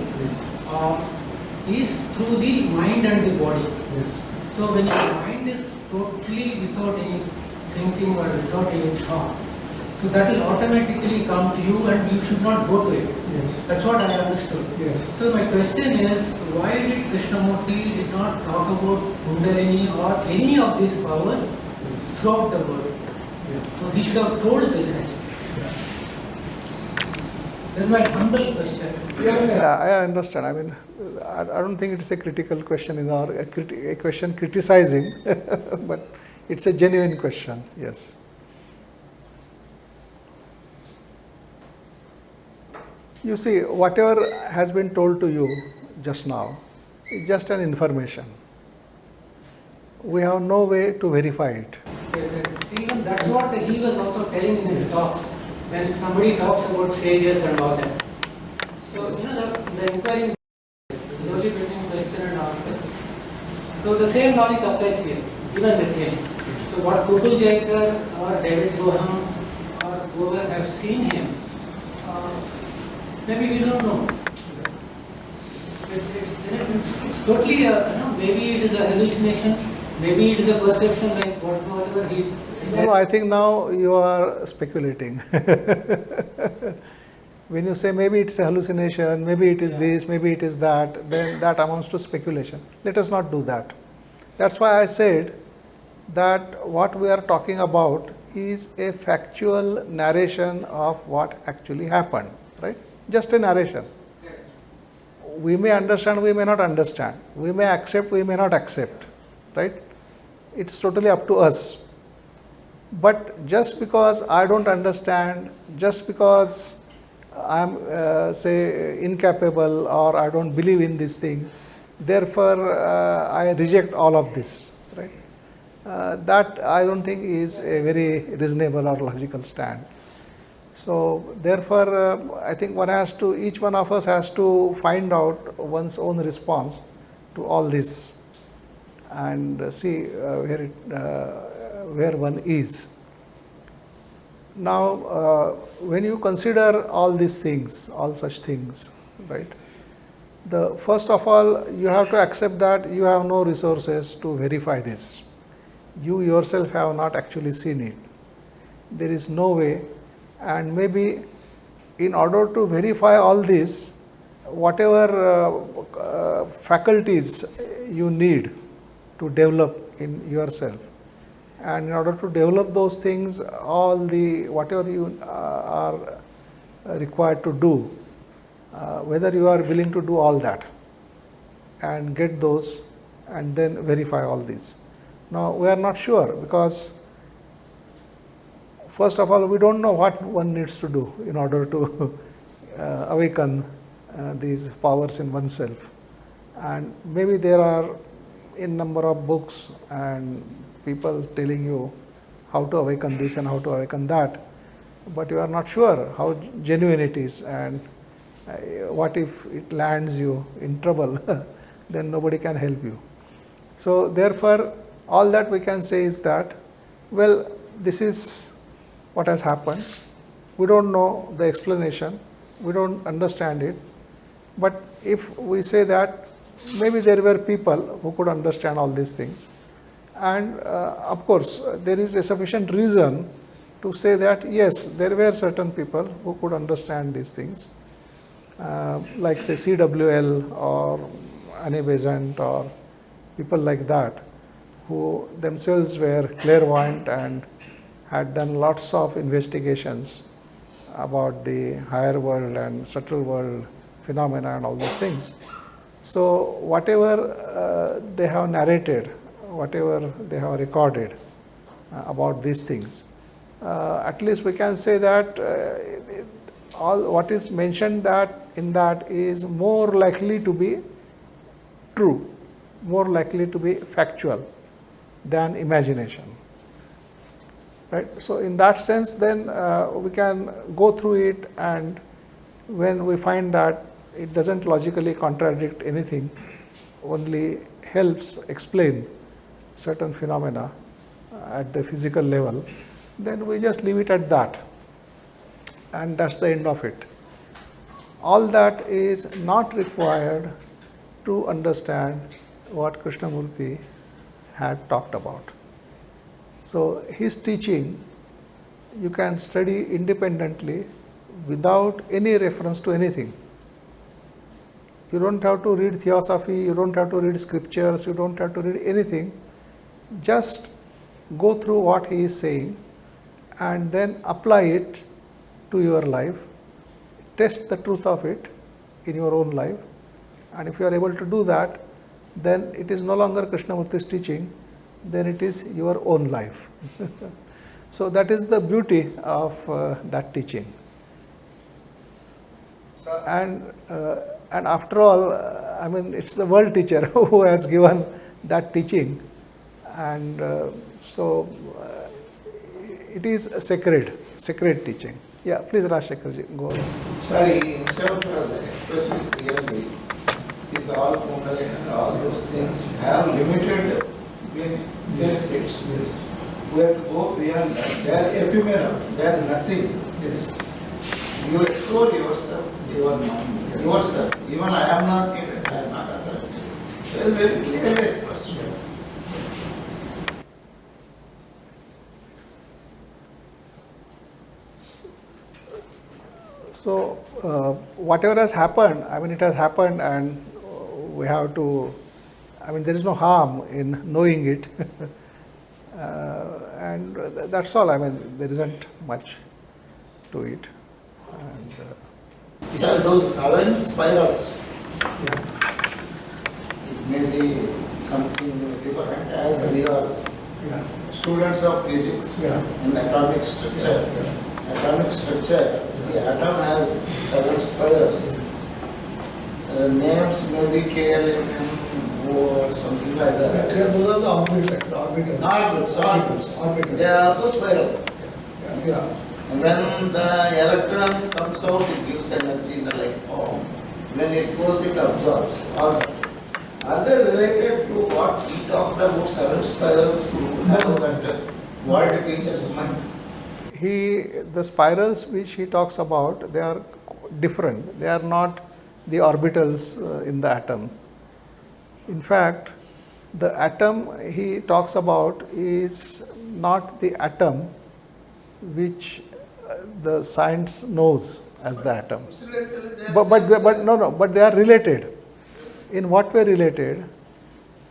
is through the mind and the body. Yes. So when your mind is totally without any thinking or without any thought, so that will automatically come to you and you should not go to it. Yes. That's what I understood. Yes. So my question is, why did Krishnamurti did not talk about Kundalini or any of these powers throughout the world? Yeah. So he should have told this actually. This is my humble question. Yeah, I understand. I mean, I don't think it's a critical question in our a question criticizing, but it's a genuine question. Yes. You see, whatever has been told to you just now is just an information. We have no way to verify it. Even that's what he was also telling in his talks. When somebody talks about sages and all that. So, the inquiry is only between question and answers. So, the same logic applies here. even with him. So what Kutul Jaikar or David Boham or whoever have seen him, maybe we don't know. It's totally, maybe it is a hallucination, maybe it is a perception like whatever he. No, I think now you are speculating. When you say maybe it's a hallucination, maybe it is this, maybe it is that, then that amounts to speculation. Let us not do that. That's why I said that what we are talking about is a factual narration of what actually happened, right? Just a narration. We may understand, we may not understand. We may accept, we may not accept, right? It's totally up to us. But just because I don't understand, just because I'm, say, incapable or I don't believe in these things, therefore I reject all of this, right? That I don't think is a very reasonable or logical stand. So therefore, I think each one of us has to find out one's own response to all this and see where one is. Now, when you consider all these things, all such things, right? First of all, you have to accept that you have no resources to verify this. You yourself have not actually seen it. There is no way, and maybe in order to verify all this, whatever faculties you need to develop in yourself, and in order to develop those things, whatever you are required to do, whether you are willing to do all that and get those and then verify all these. Now, we are not sure because first of all, we don't know what one needs to do in order to awaken these powers in oneself. And maybe there are in number of books and people telling you how to awaken this and how to awaken that, but you are not sure how genuine it is, and what if it lands you in trouble, then nobody can help you. So therefore, all that we can say is that, well, this is what has happened. We don't know the explanation, we don't understand it, but if we say that maybe there were people who could understand all these things, and of course there is a sufficient reason to say that yes, there were certain people who could understand these things, like say CWL or Annie Besant or people like that, who themselves were clairvoyant and had done lots of investigations about the higher world and subtle world phenomena and all those things. So whatever they have narrated, whatever they have recorded about these things, at least we can say that all what is mentioned in that is more likely to be true, more likely to be factual than imagination. Right? So in that sense, then we can go through it, and when we find that it doesn't logically contradict anything, only helps explain certain phenomena at the physical level, then we just leave it at that, and that's the end of it. All that is not required to understand what Krishnamurti had talked about. So his teaching you can study independently without any reference to anything. You don't have to read theosophy, you don't have to read scriptures, you don't have to read anything. Just go through what he is saying and then apply it to your life. Test the truth of it in your own life. And if you are able to do that, then it is no longer Krishnamurti's teaching, then it is your own life. So that is the beauty of that teaching. And after all, I mean, it's the world teacher who has given that teaching, and so it is a sacred teaching. Yeah, please, Rajshekhar, go ahead. Sorry, instead of expressing clearly, is all Kundalini and all those things have limited between their states. Yes. We have to go beyond that. They are ephemeral. They are nothing. Yes. You explore yourself, your mind, yourself. Even I am not needed. I am not others. It is very clearly expressed. So, whatever has happened, I mean, it has happened, and we have to, I mean, there is no harm in knowing it. And that's all. I mean, there isn't much to it. And, So those 7 spirals, it may be something different as we are students of physics and atomic structure. Atomic structure, the atom has 7 spirals. Names may be KLM or something like that. those are the orbitals. Orbitals. They are also spiral. And when the electron comes out, it gives energy in the light form. When it goes, it absorbs. Are they related to what we talked about 7 spirals to have that world teacher's mind? The spirals which he talks about, they are different. They are not the orbitals in the atom. In fact, the atom he talks about is not the atom which the science knows as the atom. But they are related. In what way related?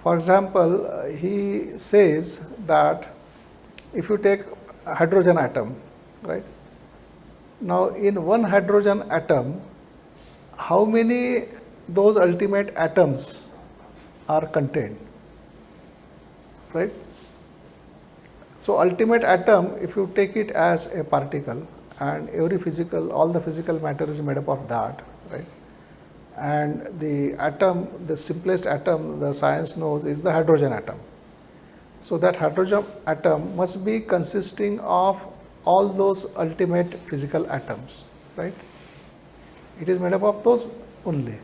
For example, he says that if you take a hydrogen atom, right? Now, in one hydrogen atom, how many those ultimate atoms are contained, right? So, ultimate atom, if you take it as a particle, and all the physical matter is made up of that, right? And the atom, the simplest atom the science knows is the hydrogen atom. So, that hydrogen atom must be consisting of all those ultimate physical atoms, right? It is made up of those only.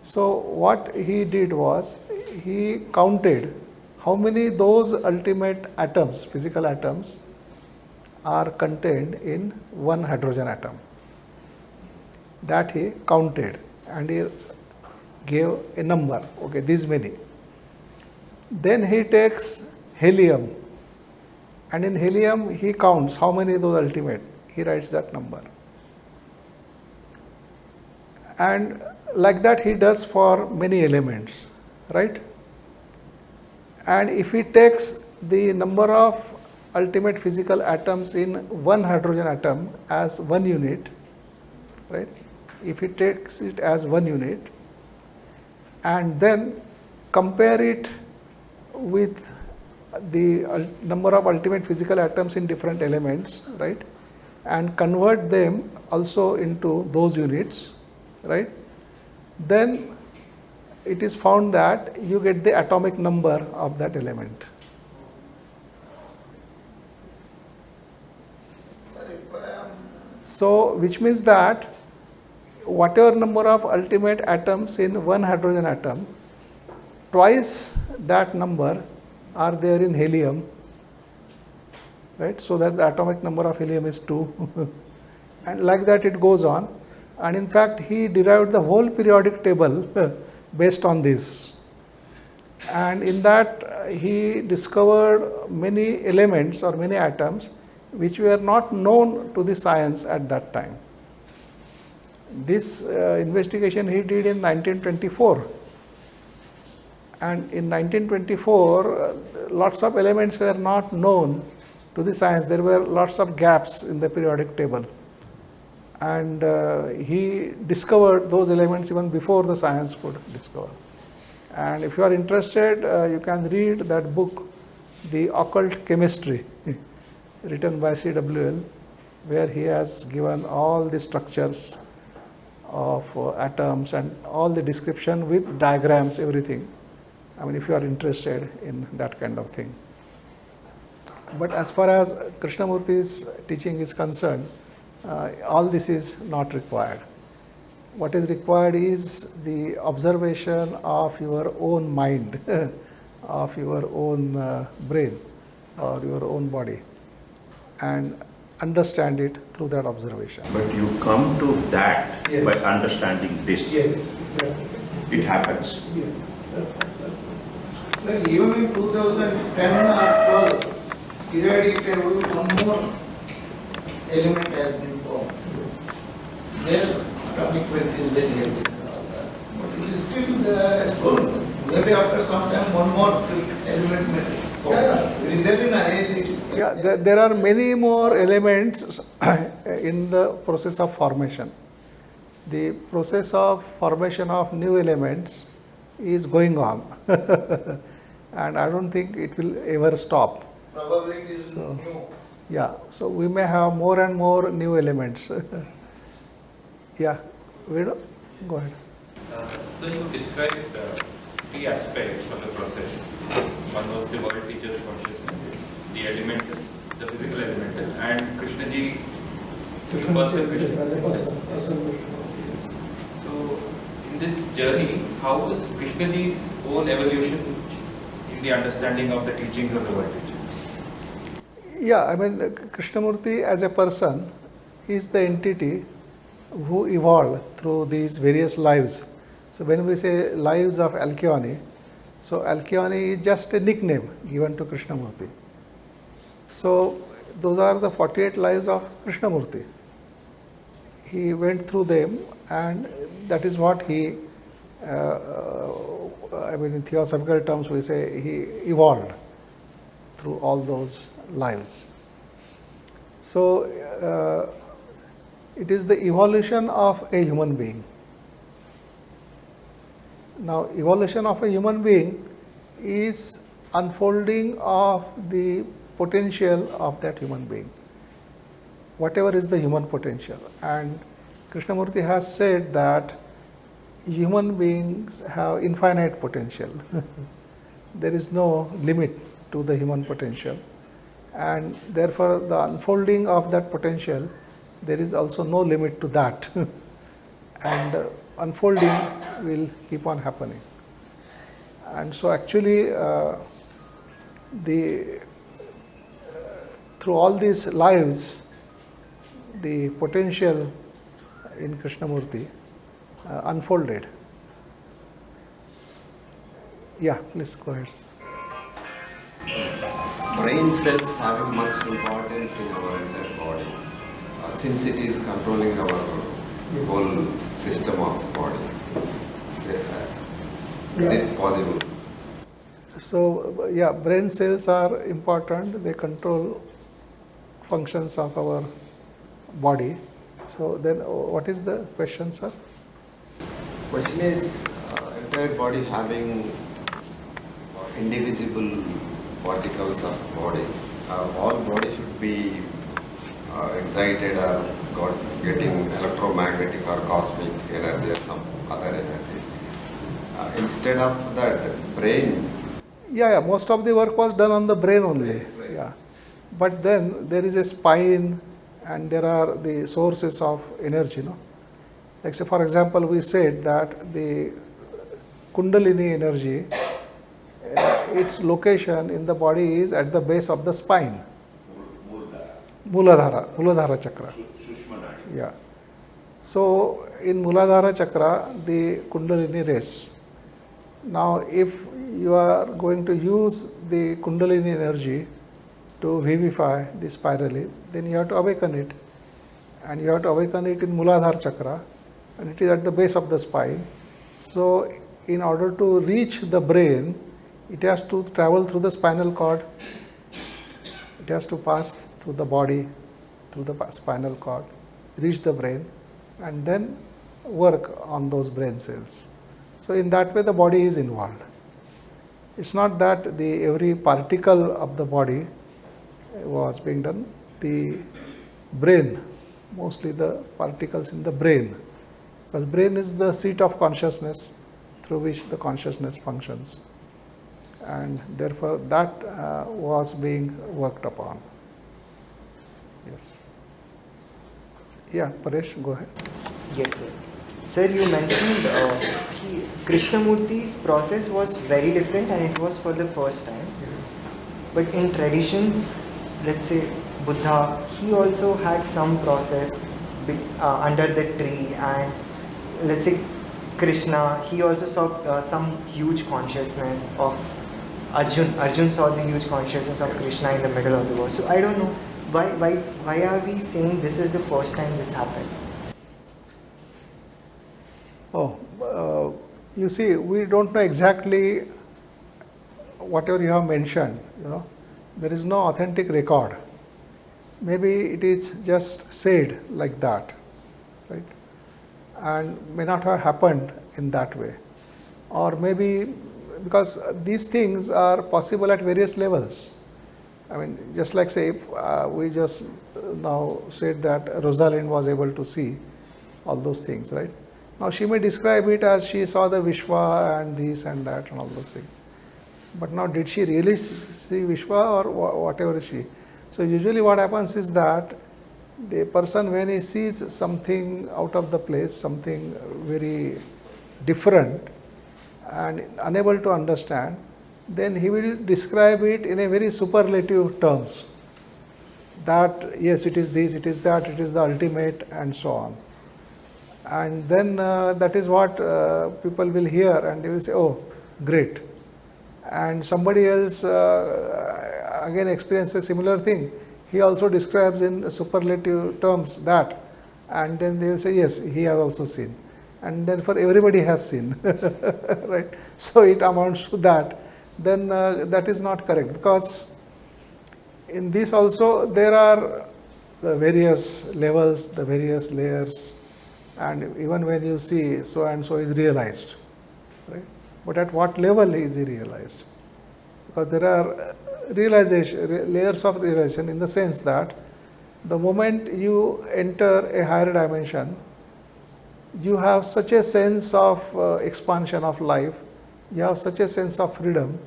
So, what he did was, he counted how many those ultimate atoms, physical atoms, are contained in one hydrogen atom. That he counted, and he gave a number, okay, these many. Then he takes helium, and in helium he counts how many those ultimate, he writes that number. And like that he does for many elements, right? And if he takes the number of ultimate physical atoms in one hydrogen atom as 1 unit, right? If he takes it as 1 unit and then compare it with the number of ultimate physical atoms in different elements, right? And convert them also into those units, right? Then it is found that you get the atomic number of that element. So, which means that whatever number of ultimate atoms in one hydrogen atom, twice that number are there in helium, right? So that the atomic number of helium is 2 and like that it goes on. And in fact, he derived the whole periodic table based on this. And in that he discovered many elements or many atoms which were not known to the science at that time. This investigation he did in 1924. And in 1924, lots of elements were not known to the science. There were lots of gaps in the periodic table. And he discovered those elements even before the science could discover. And if you are interested, you can read that book, The Occult Chemistry, written by CWL, where he has given all the structures of atoms and all the description with diagrams, everything. I mean, if you are interested in that kind of thing. But as far as Krishnamurti's teaching is concerned, all this is not required. What is required is the observation of your own mind of your own brain or your own body and understand it through that observation. But you come to that Yes. by understanding this. Yes, exactly. It happens. Yes. So even in 2010 or 12, periodically one more element has been formed. Yes. Their atomic weight is very heavy and all that. But it is still explored. Maybe after some time one more element may form. It is there in IAC. Yeah, there are many more elements in the process of formation. The process of formation of new elements is going on. And I don't think it will ever stop. Probably it is So- new. Yeah, so we may have more and more new elements. Yeah, Vedu, go ahead. So you described three aspects of the process. One was the world teacher's consciousness, the elemental, the physical elemental, and Krishnaji, the person. So in this journey, how was Krishnaji's own evolution in the understanding of the teachings of the world teacher? Yeah, I mean, Krishnamurti as a person is the entity who evolved through these various lives. So when we say lives of Alkyoni, so Alkyoni is just a nickname given to Krishnamurti. So those are the 48 lives of Krishnamurti. He went through them, and that is what he, I mean, in theosophical terms we say he evolved through all those lives. So it is the evolution of a human being. Now, evolution of a human being is unfolding of the potential of that human being, whatever is the human potential. And Krishnamurti has said that human beings have infinite potential. There is no limit to the human potential, and therefore the unfolding of that potential, there is also no limit to that. And unfolding will keep on happening. And so actually through all these lives, the potential in Krishnamurti unfolded. Yeah, please go ahead. Brain cells having much importance in our entire body, since it is controlling our whole system of body. Is it possible? So, yeah, brain cells are important. They control functions of our body. So then what is the question, sir? Question is, entire body having indivisible particles of body. All body should be excited or getting electromagnetic or cosmic energy or some other energies. Instead of that, brain. Yeah, most of the work was done on the brain only. Right. Yeah, but then there is a spine, and there are the sources of energy. No, like say for example, we said that the Kundalini energy, its location in the body is at the base of the spine. Muladhara chakra. Yeah. So in Muladhara chakra, the Kundalini rests. Now, if you are going to use the Kundalini energy to vivify the spirally, then you have to awaken it. And you have to awaken it in Muladhara chakra, and it is at the base of the spine. So, in order to reach the brain, it has to travel through the spinal cord. It has to pass through the body, through the spinal cord, reach the brain, and then work on those brain cells. So in that way the body is involved. It's not that every particle of the body was being done. The brain, mostly the particles in the brain, because brain is the seat of consciousness through which the consciousness functions. And therefore that was being worked upon. Yes. Yeah, Paresh, go ahead. Yes, sir. Sir, you mentioned Krishnamurti's process was very different and it was for the first time. But in traditions, let's say Buddha, he also had some process under the tree, and let's say Krishna, he also saw some huge consciousness of Arjun. Arjun saw the huge consciousness of Krishna in the middle of the world. So I don't know, why are we saying this is the first time this happened? You see, we don't know exactly whatever you have mentioned, there is no authentic record. Maybe it is just said like that, right? And may not have happened in that way. Or maybe because these things are possible at various levels. I mean, just like say, if we just now said that Rosalind was able to see all those things, right? Now she may describe it as she saw the Vishwa and this and that and all those things. But now did she really see Vishwa or whatever is she? So usually what happens is that the person, when he sees something out of the place, something very different and unable to understand, then he will describe it in a very superlative terms. That yes, it is this, it is that, it is the ultimate, and so on. And then that is what people will hear, and they will say, oh, great. And somebody else again experiences a similar thing. He also describes in superlative terms that, and then they will say, yes, he has also seen. And then for everybody has seen, right? So it amounts to that. Then that is not correct, because in this also there are the various levels, the various layers, and even when you see so and so is realized, right? But at what level is he realized? Because there are layers of realization, in the sense that the moment you enter a higher dimension, you have such a sense of expansion of life, you have such a sense of freedom,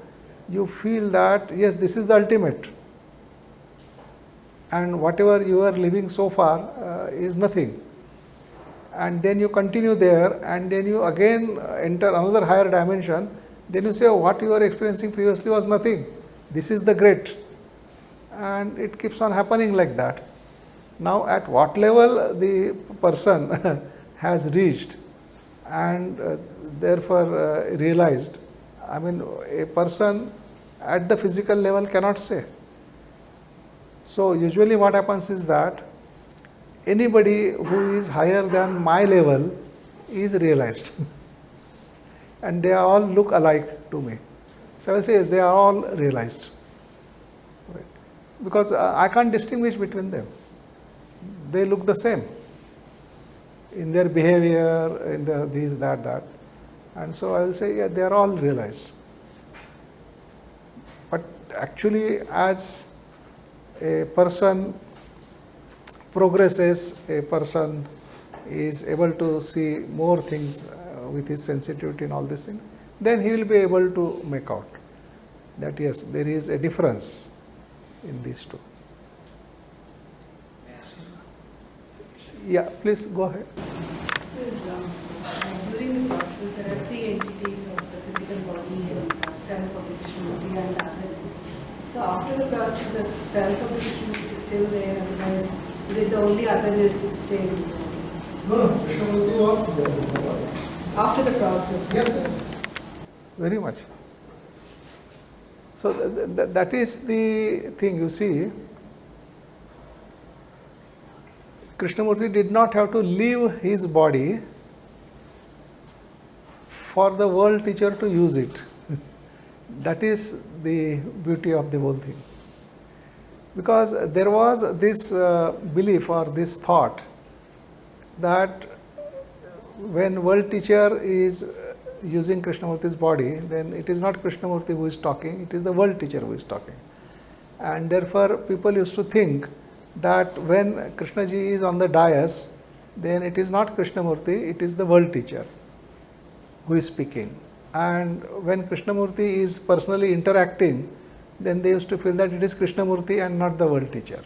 you feel that yes, this is the ultimate, and whatever you are living so far is nothing. And then you continue there, and then you again enter another higher dimension, then you say, oh, what you were experiencing previously was nothing, this is the great. And it keeps on happening like that. Now at what level the person has reached and therefore realized, I mean, a person at the physical level cannot say. So usually what happens is that anybody who is higher than my level is realized. And they all look alike to me. So I will say, yes, they are all realized. Right? Because I can't distinguish between them. They look the same in their behavior, in the this, that. And so I will say, yeah, they are all realized. But actually, as a person progresses, a person is able to see more things with his sensitivity and all these things, then he will be able to make out that yes, there is a difference in these two. Yeah, please go ahead. So, during the process, there are three entities of the physical body and self of the Krishnamurti and the other is. So after the process, the self of the Krishnamurti is still there, otherwise, is it the only otherness which stay in the body? No, Krishnamurti was there in the body. After the process? Yes, very much. So that is the thing, you see. Krishnamurti did not have to leave his body for the world teacher to use it. That is the beauty of the whole thing. Because there was this belief or this thought that when world teacher is using Krishnamurti's body, then it is not Krishnamurti who is talking, it is the world teacher who is talking. And therefore people used to think that when Krishnaji is on the dais, then it is not Krishnamurti, it is the world teacher who is speaking. And when Krishnamurti is personally interacting, then they used to feel that it is Krishnamurti and not the world teacher.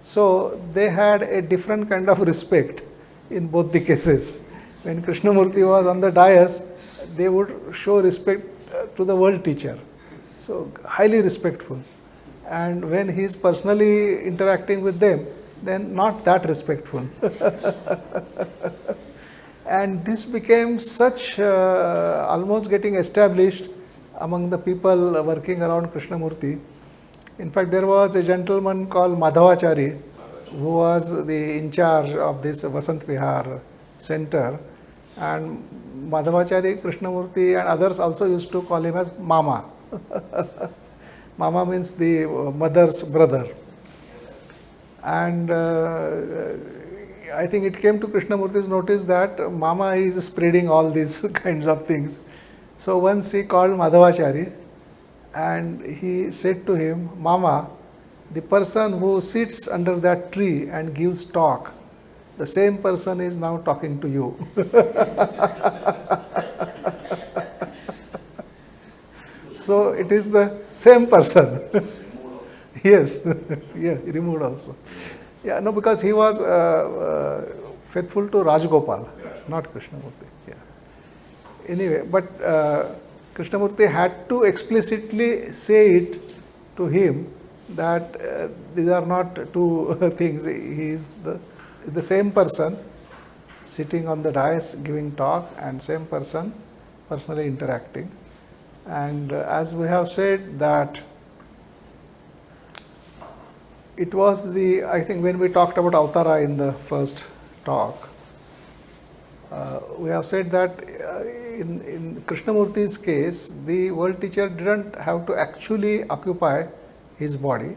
So they had a different kind of respect in both the cases. when Krishnamurti was on the dais, they would show respect to the world teacher. So highly respectful. And when he is personally interacting with them, then not that respectful. And this became such almost getting established among the people working around Krishnamurti. In fact, there was a gentleman called Madhavachari who was the in charge of this Vasant Vihar center, and Madhavachari, Krishnamurti and others also used to call him as Mama. Mama means the mother's brother. And I think it came to Krishnamurti's notice that Mama is spreading all these kinds of things. So once he called Madhavachari and he said to him, Mama, the person who sits under that tree and gives talk, the same person is now talking to you. So it is the same person. Yes, yeah, removed also. Yeah, no, because he was faithful to Rajgopal, not Krishnamurti. Yeah. Anyway, but Krishnamurti had to explicitly say it to him that these are not two things. He is the same person sitting on the dais giving talk, and same person personally interacting. And as we have said that it was I think when we talked about Avtara in the first talk, we have said that in Krishnamurti's case, the world teacher didn't have to actually occupy his body,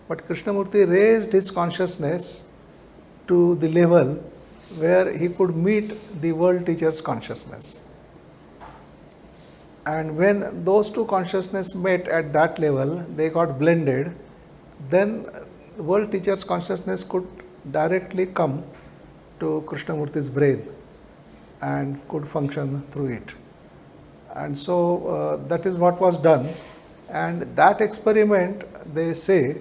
but Krishnamurti raised his consciousness to the level where he could meet the world teacher's consciousness. And when those two consciousness met at that level, they got blended, then the world teacher's consciousness could directly come to Krishnamurti's brain and could function through it. And so that is what was done. And that experiment, they say,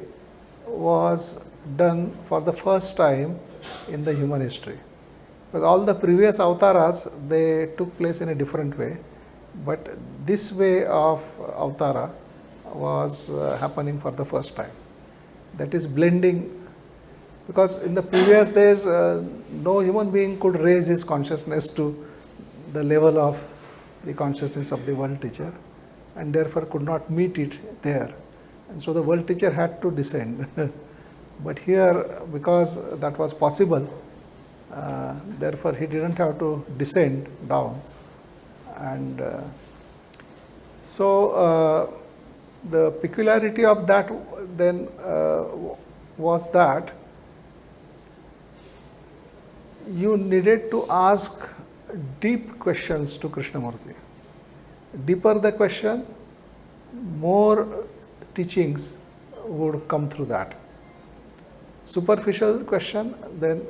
was done for the first time in the human history. Because all the previous avtaras, they took place in a different way. But this way of avtara was happening for the first time. That is blending, because in the previous days, no human being could raise his consciousness to the level of the consciousness of the world teacher, and therefore could not meet it there. And so the world teacher had to descend. But here, because that was possible, therefore he didn't have to descend down. And so the peculiarity of that then was that you needed to ask deep questions to Krishnamurti. Deeper the question, more teachings would come through that. Superficial question, then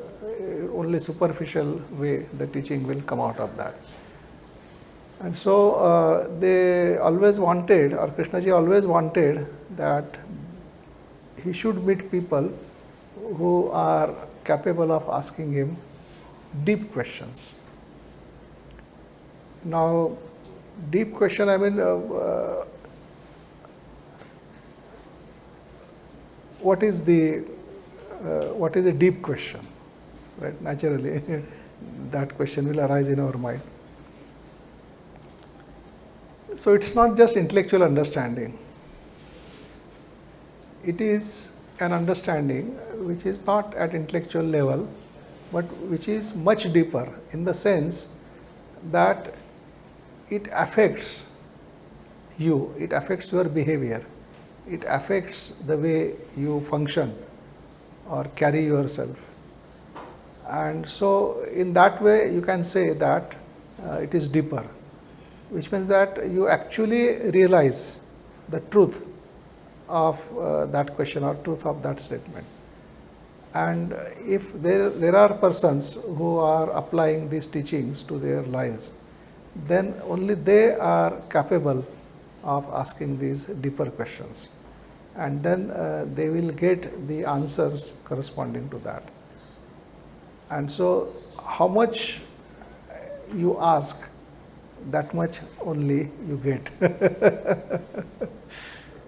only superficial way the teaching will come out of that. And so they always wanted, or Krishnaji always wanted, that he should meet people who are capable of asking him deep questions. Now, deep question, I mean, what is a deep question? Right? Naturally, that question will arise in our mind. So it's not just intellectual understanding. It is an understanding which is not at intellectual level, but which is much deeper, in the sense that it affects you, it affects your behavior, it affects the way you function or carry yourself. And so in that way you can say that it is deeper, which means that you actually realize the truth of that question or truth of that statement. And if there are persons who are applying these teachings to their lives, then only they are capable of asking these deeper questions. And then they will get the answers corresponding to that. And so how much you ask, that much only you get.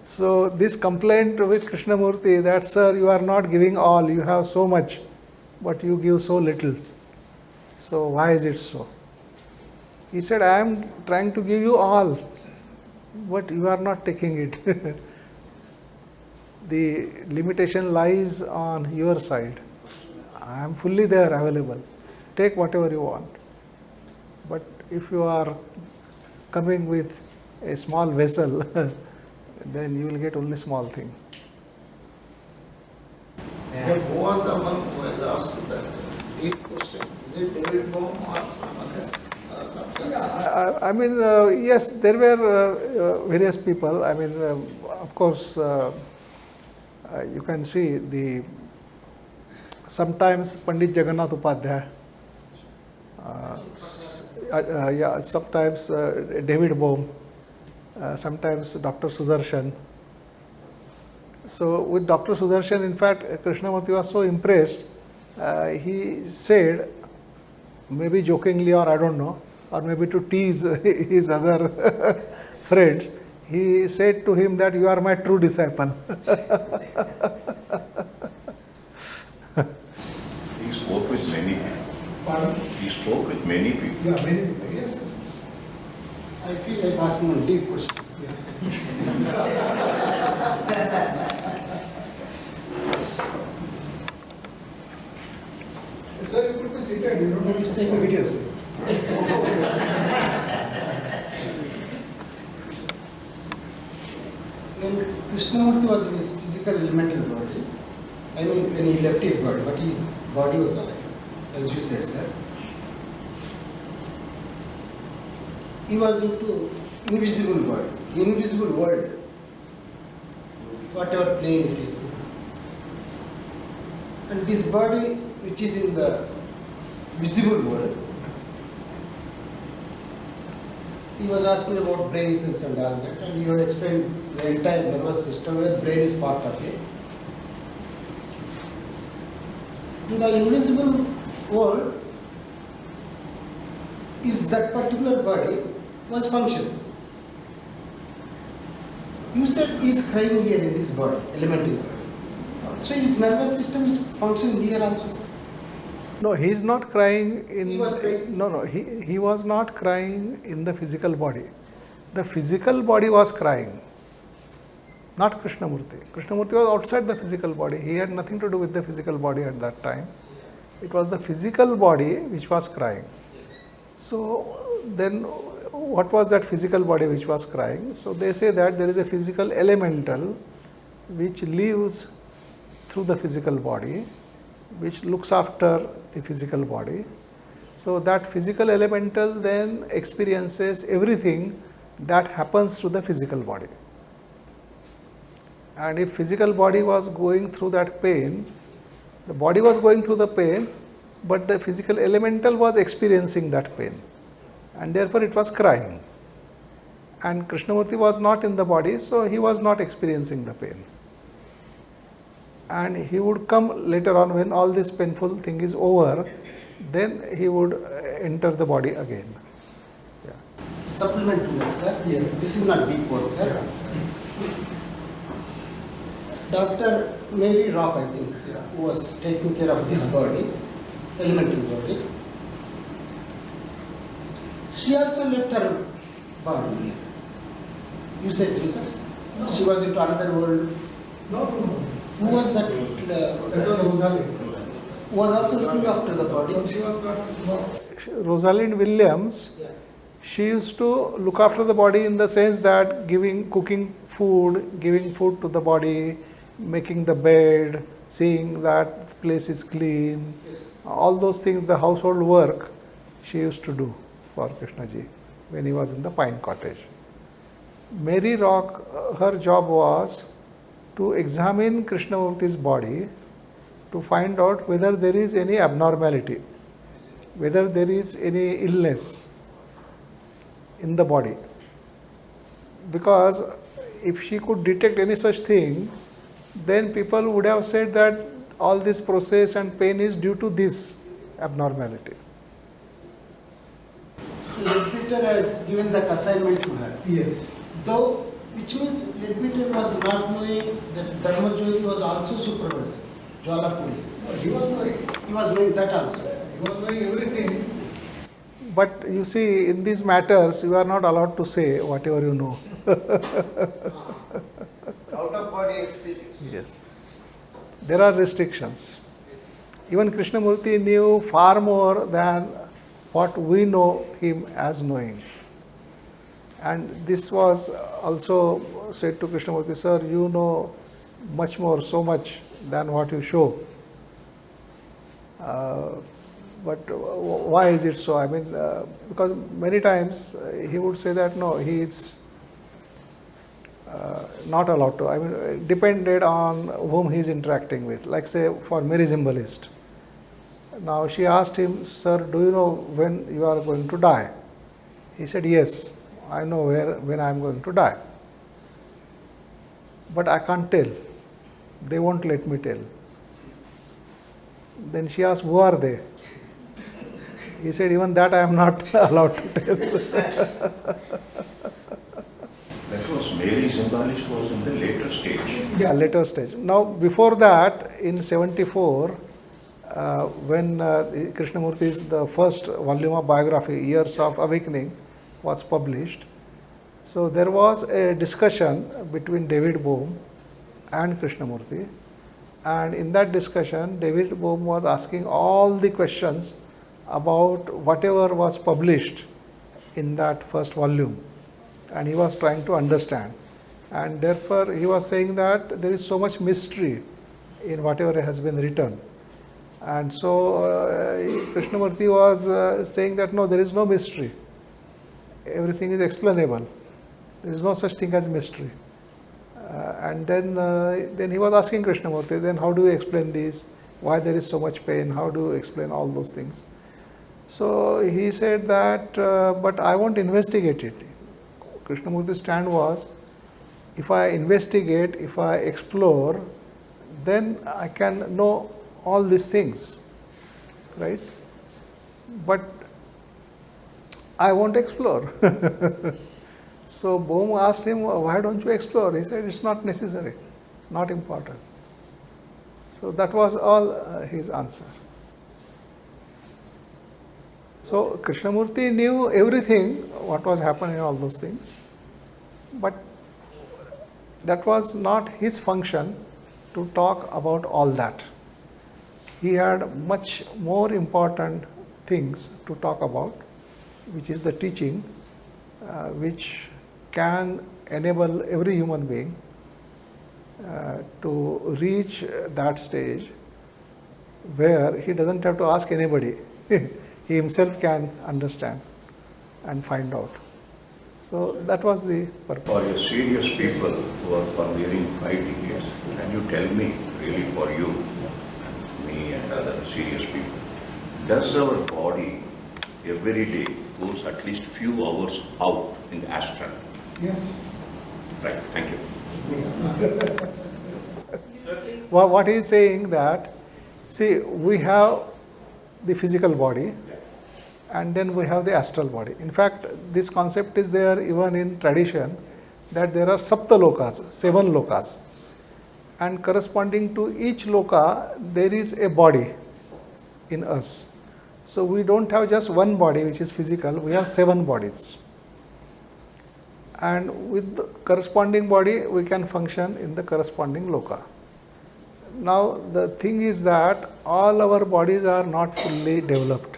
So this complaint with Krishnamurti that, sir, you are not giving all, you have so much, but you give so little. So why is it so? He said, I am trying to give you all, but you are not taking it. The limitation lies on your side. I am fully there, available. Take whatever you want. But if you are coming with a small vessel, then you will get only small thing. But who was the one who has asked that deep question? Is it David Bohm or others? Or something? I mean, yes, there were various people. I mean, of course, you can see sometimes Pandit Jagannath Upadhyay, sometimes David Bohm, sometimes Dr. Sudarshan. So with Dr. Sudarshan, in fact, Krishnamurti was so impressed, he said, maybe jokingly or I don't know, or maybe to tease his other friends, he said to him that you are my true disciple. He spoke with many people. Pardon? He spoke with many people. Yeah, many people, yes. I feel like asking a deep question. Sir, you could be seated, you don't No, he's taking videos. When Krishnamurti was in his physical elemental body, I mean when he left his body, but his body was alive, as you said, sir. He was into invisible body, invisible world, whatever plane it is. And this body, which is in the visible world, he was asking about brain cells and all that, and you have explained the entire nervous system where brain is part of it. In the invisible world, is that particular body was functioning. You said he is crying here in this body, elemental body. So his nervous system is functioning here also, sir? No, he is not crying in. He was crying? No, he was not crying in the physical body. The physical body was crying, not Krishnamurti. Krishnamurti was outside the physical body. He had nothing to do with the physical body at that time. It was the physical body which was crying. So then, what was that physical body which was crying? So they say that there is a physical elemental which lives through the physical body, which looks after the physical body. So that physical elemental then experiences everything that happens to the physical body. And if physical body was going through that pain, the body was going through the pain, but the physical elemental was experiencing that pain, and therefore it was crying. And Krishnamurti was not in the body, so he was not experiencing the pain. And he would come later on when all this painful thing is over, then he would enter the body again. Yeah. Supplement to that, sir. Yeah. This is not deep work, sir. Dr. Mary Rock, I think, who was taking care of this body, elemental body, she also left her body here. You said this, sir? She was into another world. No. Who was that? That was Rosalind. Who was also looking after the body? She was not. Rosalind Williams, she used to look after the body in the sense that cooking food, giving food to the body, making the bed, seeing that the place is clean, all those things, the household work she used to do for Krishnaji when he was in the Pine Cottage. Mary Rock, her job was to examine Krishnamurti's body to find out whether there is any abnormality, whether there is any illness in the body. Because if she could detect any such thing, then people would have said that all this process and pain is due to this abnormality. Leadbeater has given that assignment to her. Yes. Though, which means Leadbeater was not knowing that Dharmajyoti was also supervisor, Djwal Kul. He was knowing. He was knowing that also. He was knowing everything. But you see, in these matters, you are not allowed to say whatever you know. Out of body experience. Yes. There are restrictions. Even Krishnamurti knew far more than what we know him as knowing. And this was also said to Krishnamurti, sir, you know much more, so much than what you show. But why is it so? I mean, because many times he would say that no, he is not allowed to. I mean, it depended on whom he is interacting with. Like say for Mary Zimbalist. Now she asked him, sir, do you know when you are going to die? He said, yes, I know when I am going to die. But I can't tell. They won't let me tell. Then she asked, who are they? He said, even that I am not allowed to tell. That was Mary Zimbalist was in the later stage. Yeah, later stage. Now, before that, in 74, when Krishnamurti's the first volume of biography, Years of Awakening, was published, so there was a discussion between David Bohm and Krishnamurti, and in that discussion, David Bohm was asking all the questions about whatever was published in that first volume, and he was trying to understand, and therefore he was saying that there is so much mystery in whatever has been written. And so Krishnamurti was saying that no, there is no mystery, everything is explainable, there is no such thing as mystery. And then he was asking Krishnamurti, then how do you explain this, why there is so much pain, how do you explain all those things? So he said that, but I won't investigate it. Krishnamurti's stand was, if I investigate, if I explore, then I can know all these things, right? But I won't explore. So Bohm asked him, why don't you explore? He said, it's not necessary, not important. So that was all his answer. So Krishnamurti knew everything, what was happening, all those things, but that was not his function to talk about all that. He had much more important things to talk about, which is the teaching, which can enable every human being to reach that stage where he doesn't have to ask anybody. He himself can understand and find out. So that was the purpose. For your serious people who are persevering 5 decades, can you tell me, really for you, me and other serious people, does our body every day goes at least few hours out in the astral? Yes. Right, thank you. Well, what he is saying that, see, we have the physical body and then we have the astral body. In fact, this concept is there even in tradition, that there are saptalokas, 7 lokas, and corresponding to each loka there is a body in us. So we don't have just one body which is physical, we have 7 bodies. And with the corresponding body we can function in the corresponding loka. Now the thing is that all our bodies are not fully developed.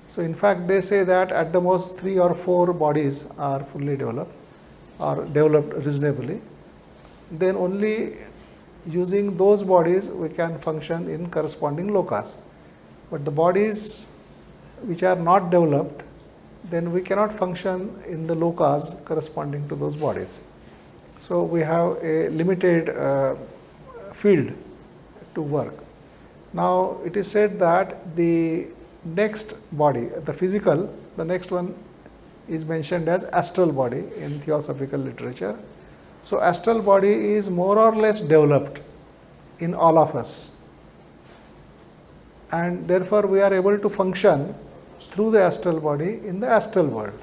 So in fact they say that at the most 3 or 4 bodies are fully developed or developed reasonably. Then only using those bodies we can function in corresponding lokas. But the bodies which are not developed, then we cannot function in the lokas corresponding to those bodies. So we have a limited field to work. Now it is said that the next body, the physical, the next one is mentioned as astral body in theosophical literature. So astral body is more or less developed in all of us, and therefore we are able to function through the astral body in the astral world.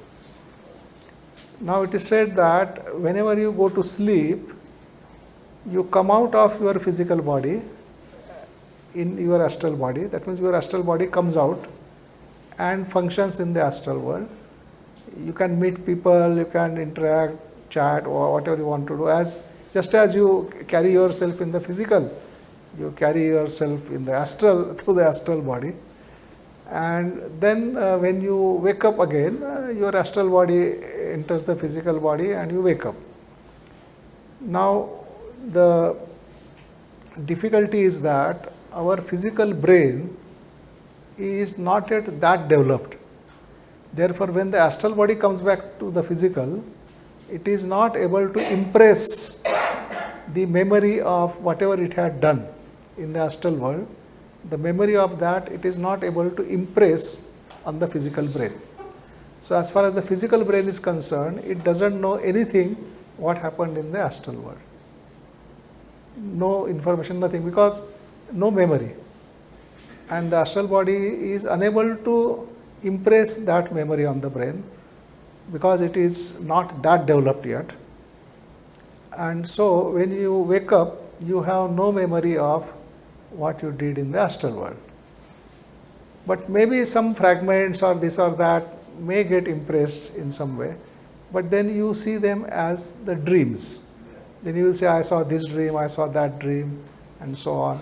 Now it is said that whenever you go to sleep, you come out of your physical body in your astral body. That means your astral body comes out and functions in the astral world. You can meet people, you can interact, chat, or whatever you want to do. Just as you carry yourself in the physical, you carry yourself in the astral, through the astral body. And then when you wake up again, your astral body enters the physical body and you wake up. Now, the difficulty is that our physical brain is not yet that developed. Therefore, when the astral body comes back to the physical, it is not able to impress the memory of whatever it had done in the astral world. The memory of that it is not able to impress on the physical brain. So as far as the physical brain is concerned, it doesn't know anything what happened in the astral world. No information, nothing, because no memory. And the astral body is unable to impress that memory on the brain because it is not that developed yet. And so when you wake up, you have no memory of what you did in the astral world. But maybe some fragments or this or that may get impressed in some way, but then you see them as the dreams. Then you will say, I saw this dream, I saw that dream, and so on.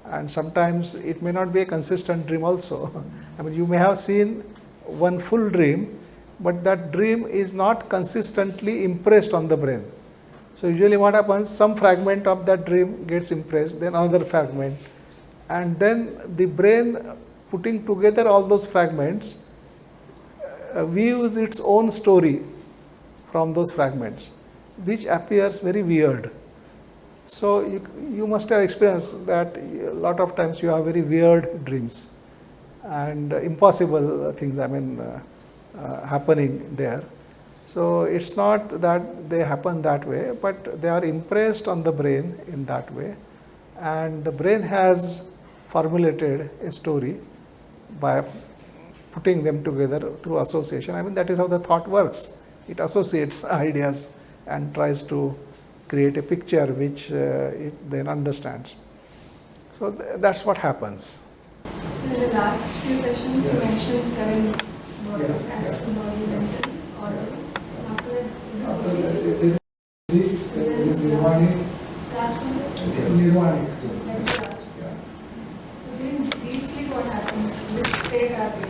And sometimes it may not be a consistent dream also. I mean, you may have seen one full dream, but that dream is not consistently impressed on the brain. So usually what happens, some fragment of that dream gets impressed, then another fragment, and then the brain, putting together all those fragments, views its own story from those fragments, which appears very weird. So you must have experienced that a lot of times you have very weird dreams and impossible things, happening there. So it's not that they happen that way, but they are impressed on the brain in that way. And the brain has formulated a story by putting them together through association. That is how the thought works. It associates ideas and tries to create a picture which it then understands. So that's what happens. So in the last few sessions you mentioned 7 bodies, astral body, mental, causal. After that, is it last one? That's the last one. So during deep sleep what happens? Which state are we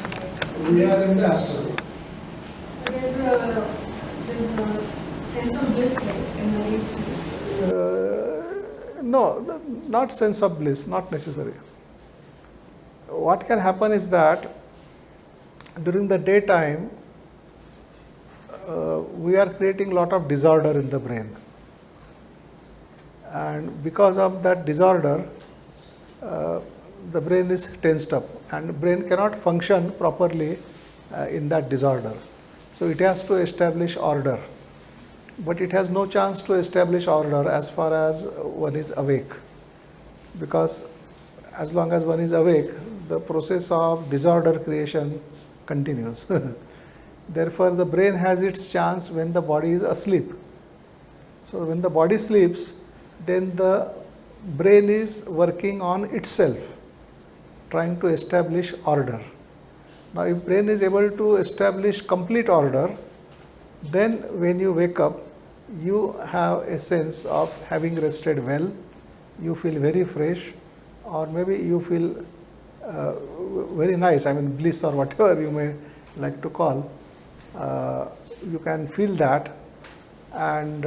in? We are in the astral. So there's a sense of bliss like in the deep sleep. No, not sense of bliss, not necessary. What can happen is that during the daytime, we are creating a lot of disorder in the brain. And because of that disorder, the brain is tensed up and the brain cannot function properly in that disorder. So it has to establish order. But it has no chance to establish order as far as one is awake. Because as long as one is awake, the process of disorder creation continues. Therefore, the brain has its chance when the body is asleep. So when the body sleeps, then the brain is working on itself, trying to establish order. Now, if brain is able to establish complete order, then when you wake up, you have a sense of having rested well, you feel very fresh, or maybe you feel very nice, bliss or whatever you may like to call. You can feel that. And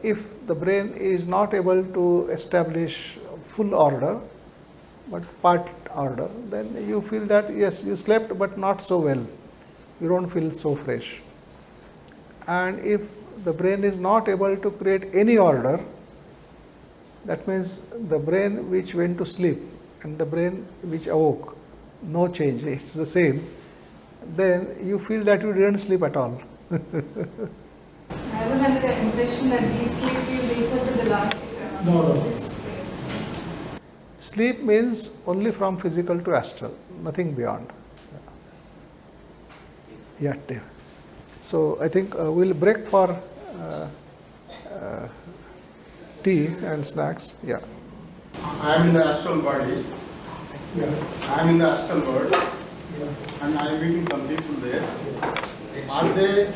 if the brain is not able to establish full order, but part order, then you feel that yes, you slept but not so well. You don't feel so fresh. And if the brain is not able to create any order, that means the brain which went to sleep and the brain which awoke, no change, it's the same, then you feel that you didn't sleep at all. I was under the impression that deep sleep is equal to the last. No. Sleep means only from physical to astral, nothing beyond. Yeah, so I think we'll break for tea and snacks. Yeah. I am in the astral body. Yeah. I am in the astral world, Yeah. and I am meeting some people there. Are they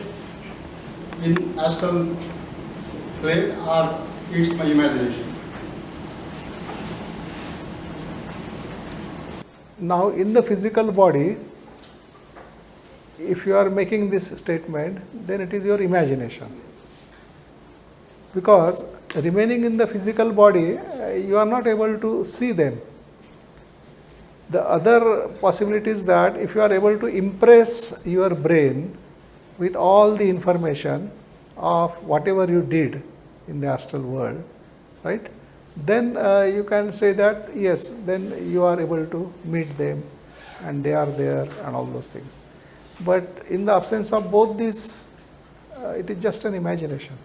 in astral plane, or it's my imagination? Now, in the physical body, if you are making this statement, then it is your imagination. Because remaining in the physical body, you are not able to see them. The other possibility is that if you are able to impress your brain with all the information of whatever you did in the astral world, right, then you can say that yes, then you are able to meet them and they are there and all those things. But in the absence of both these, it is just an imagination.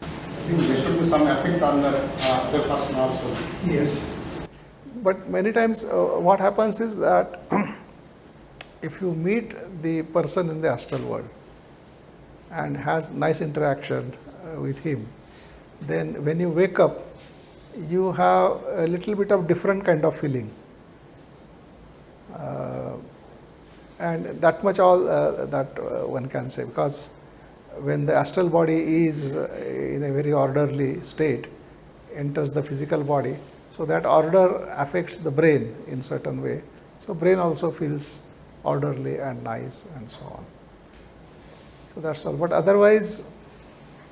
I think there should be some effect on the other person also. Yes. But many times what happens is that if you meet the person in the astral world and has nice interaction with him, then when you wake up, you have a little bit of different kind of feeling. And that much all that one can say, because when the astral body is in a very orderly state, enters the physical body, so that order affects the brain in certain way. So brain also feels orderly and nice and so on. So that's all. But otherwise,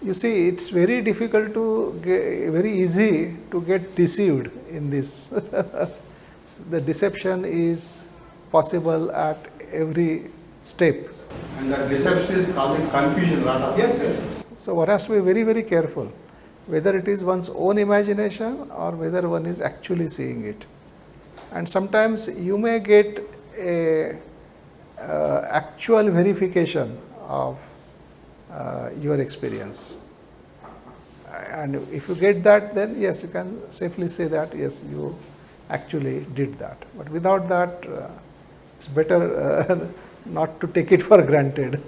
you see, it's very difficult to get, very easy to get deceived in this. The deception is possible at every step. And that deception is causing confusion a lot of Yes, yes, yes. So one has to be very, very careful, whether it is one's own imagination or whether one is actually seeing it. And sometimes you may get a actual verification of your experience. And if you get that, then yes, you can safely say that yes, you actually did that. But without that, it's better not to take it for granted.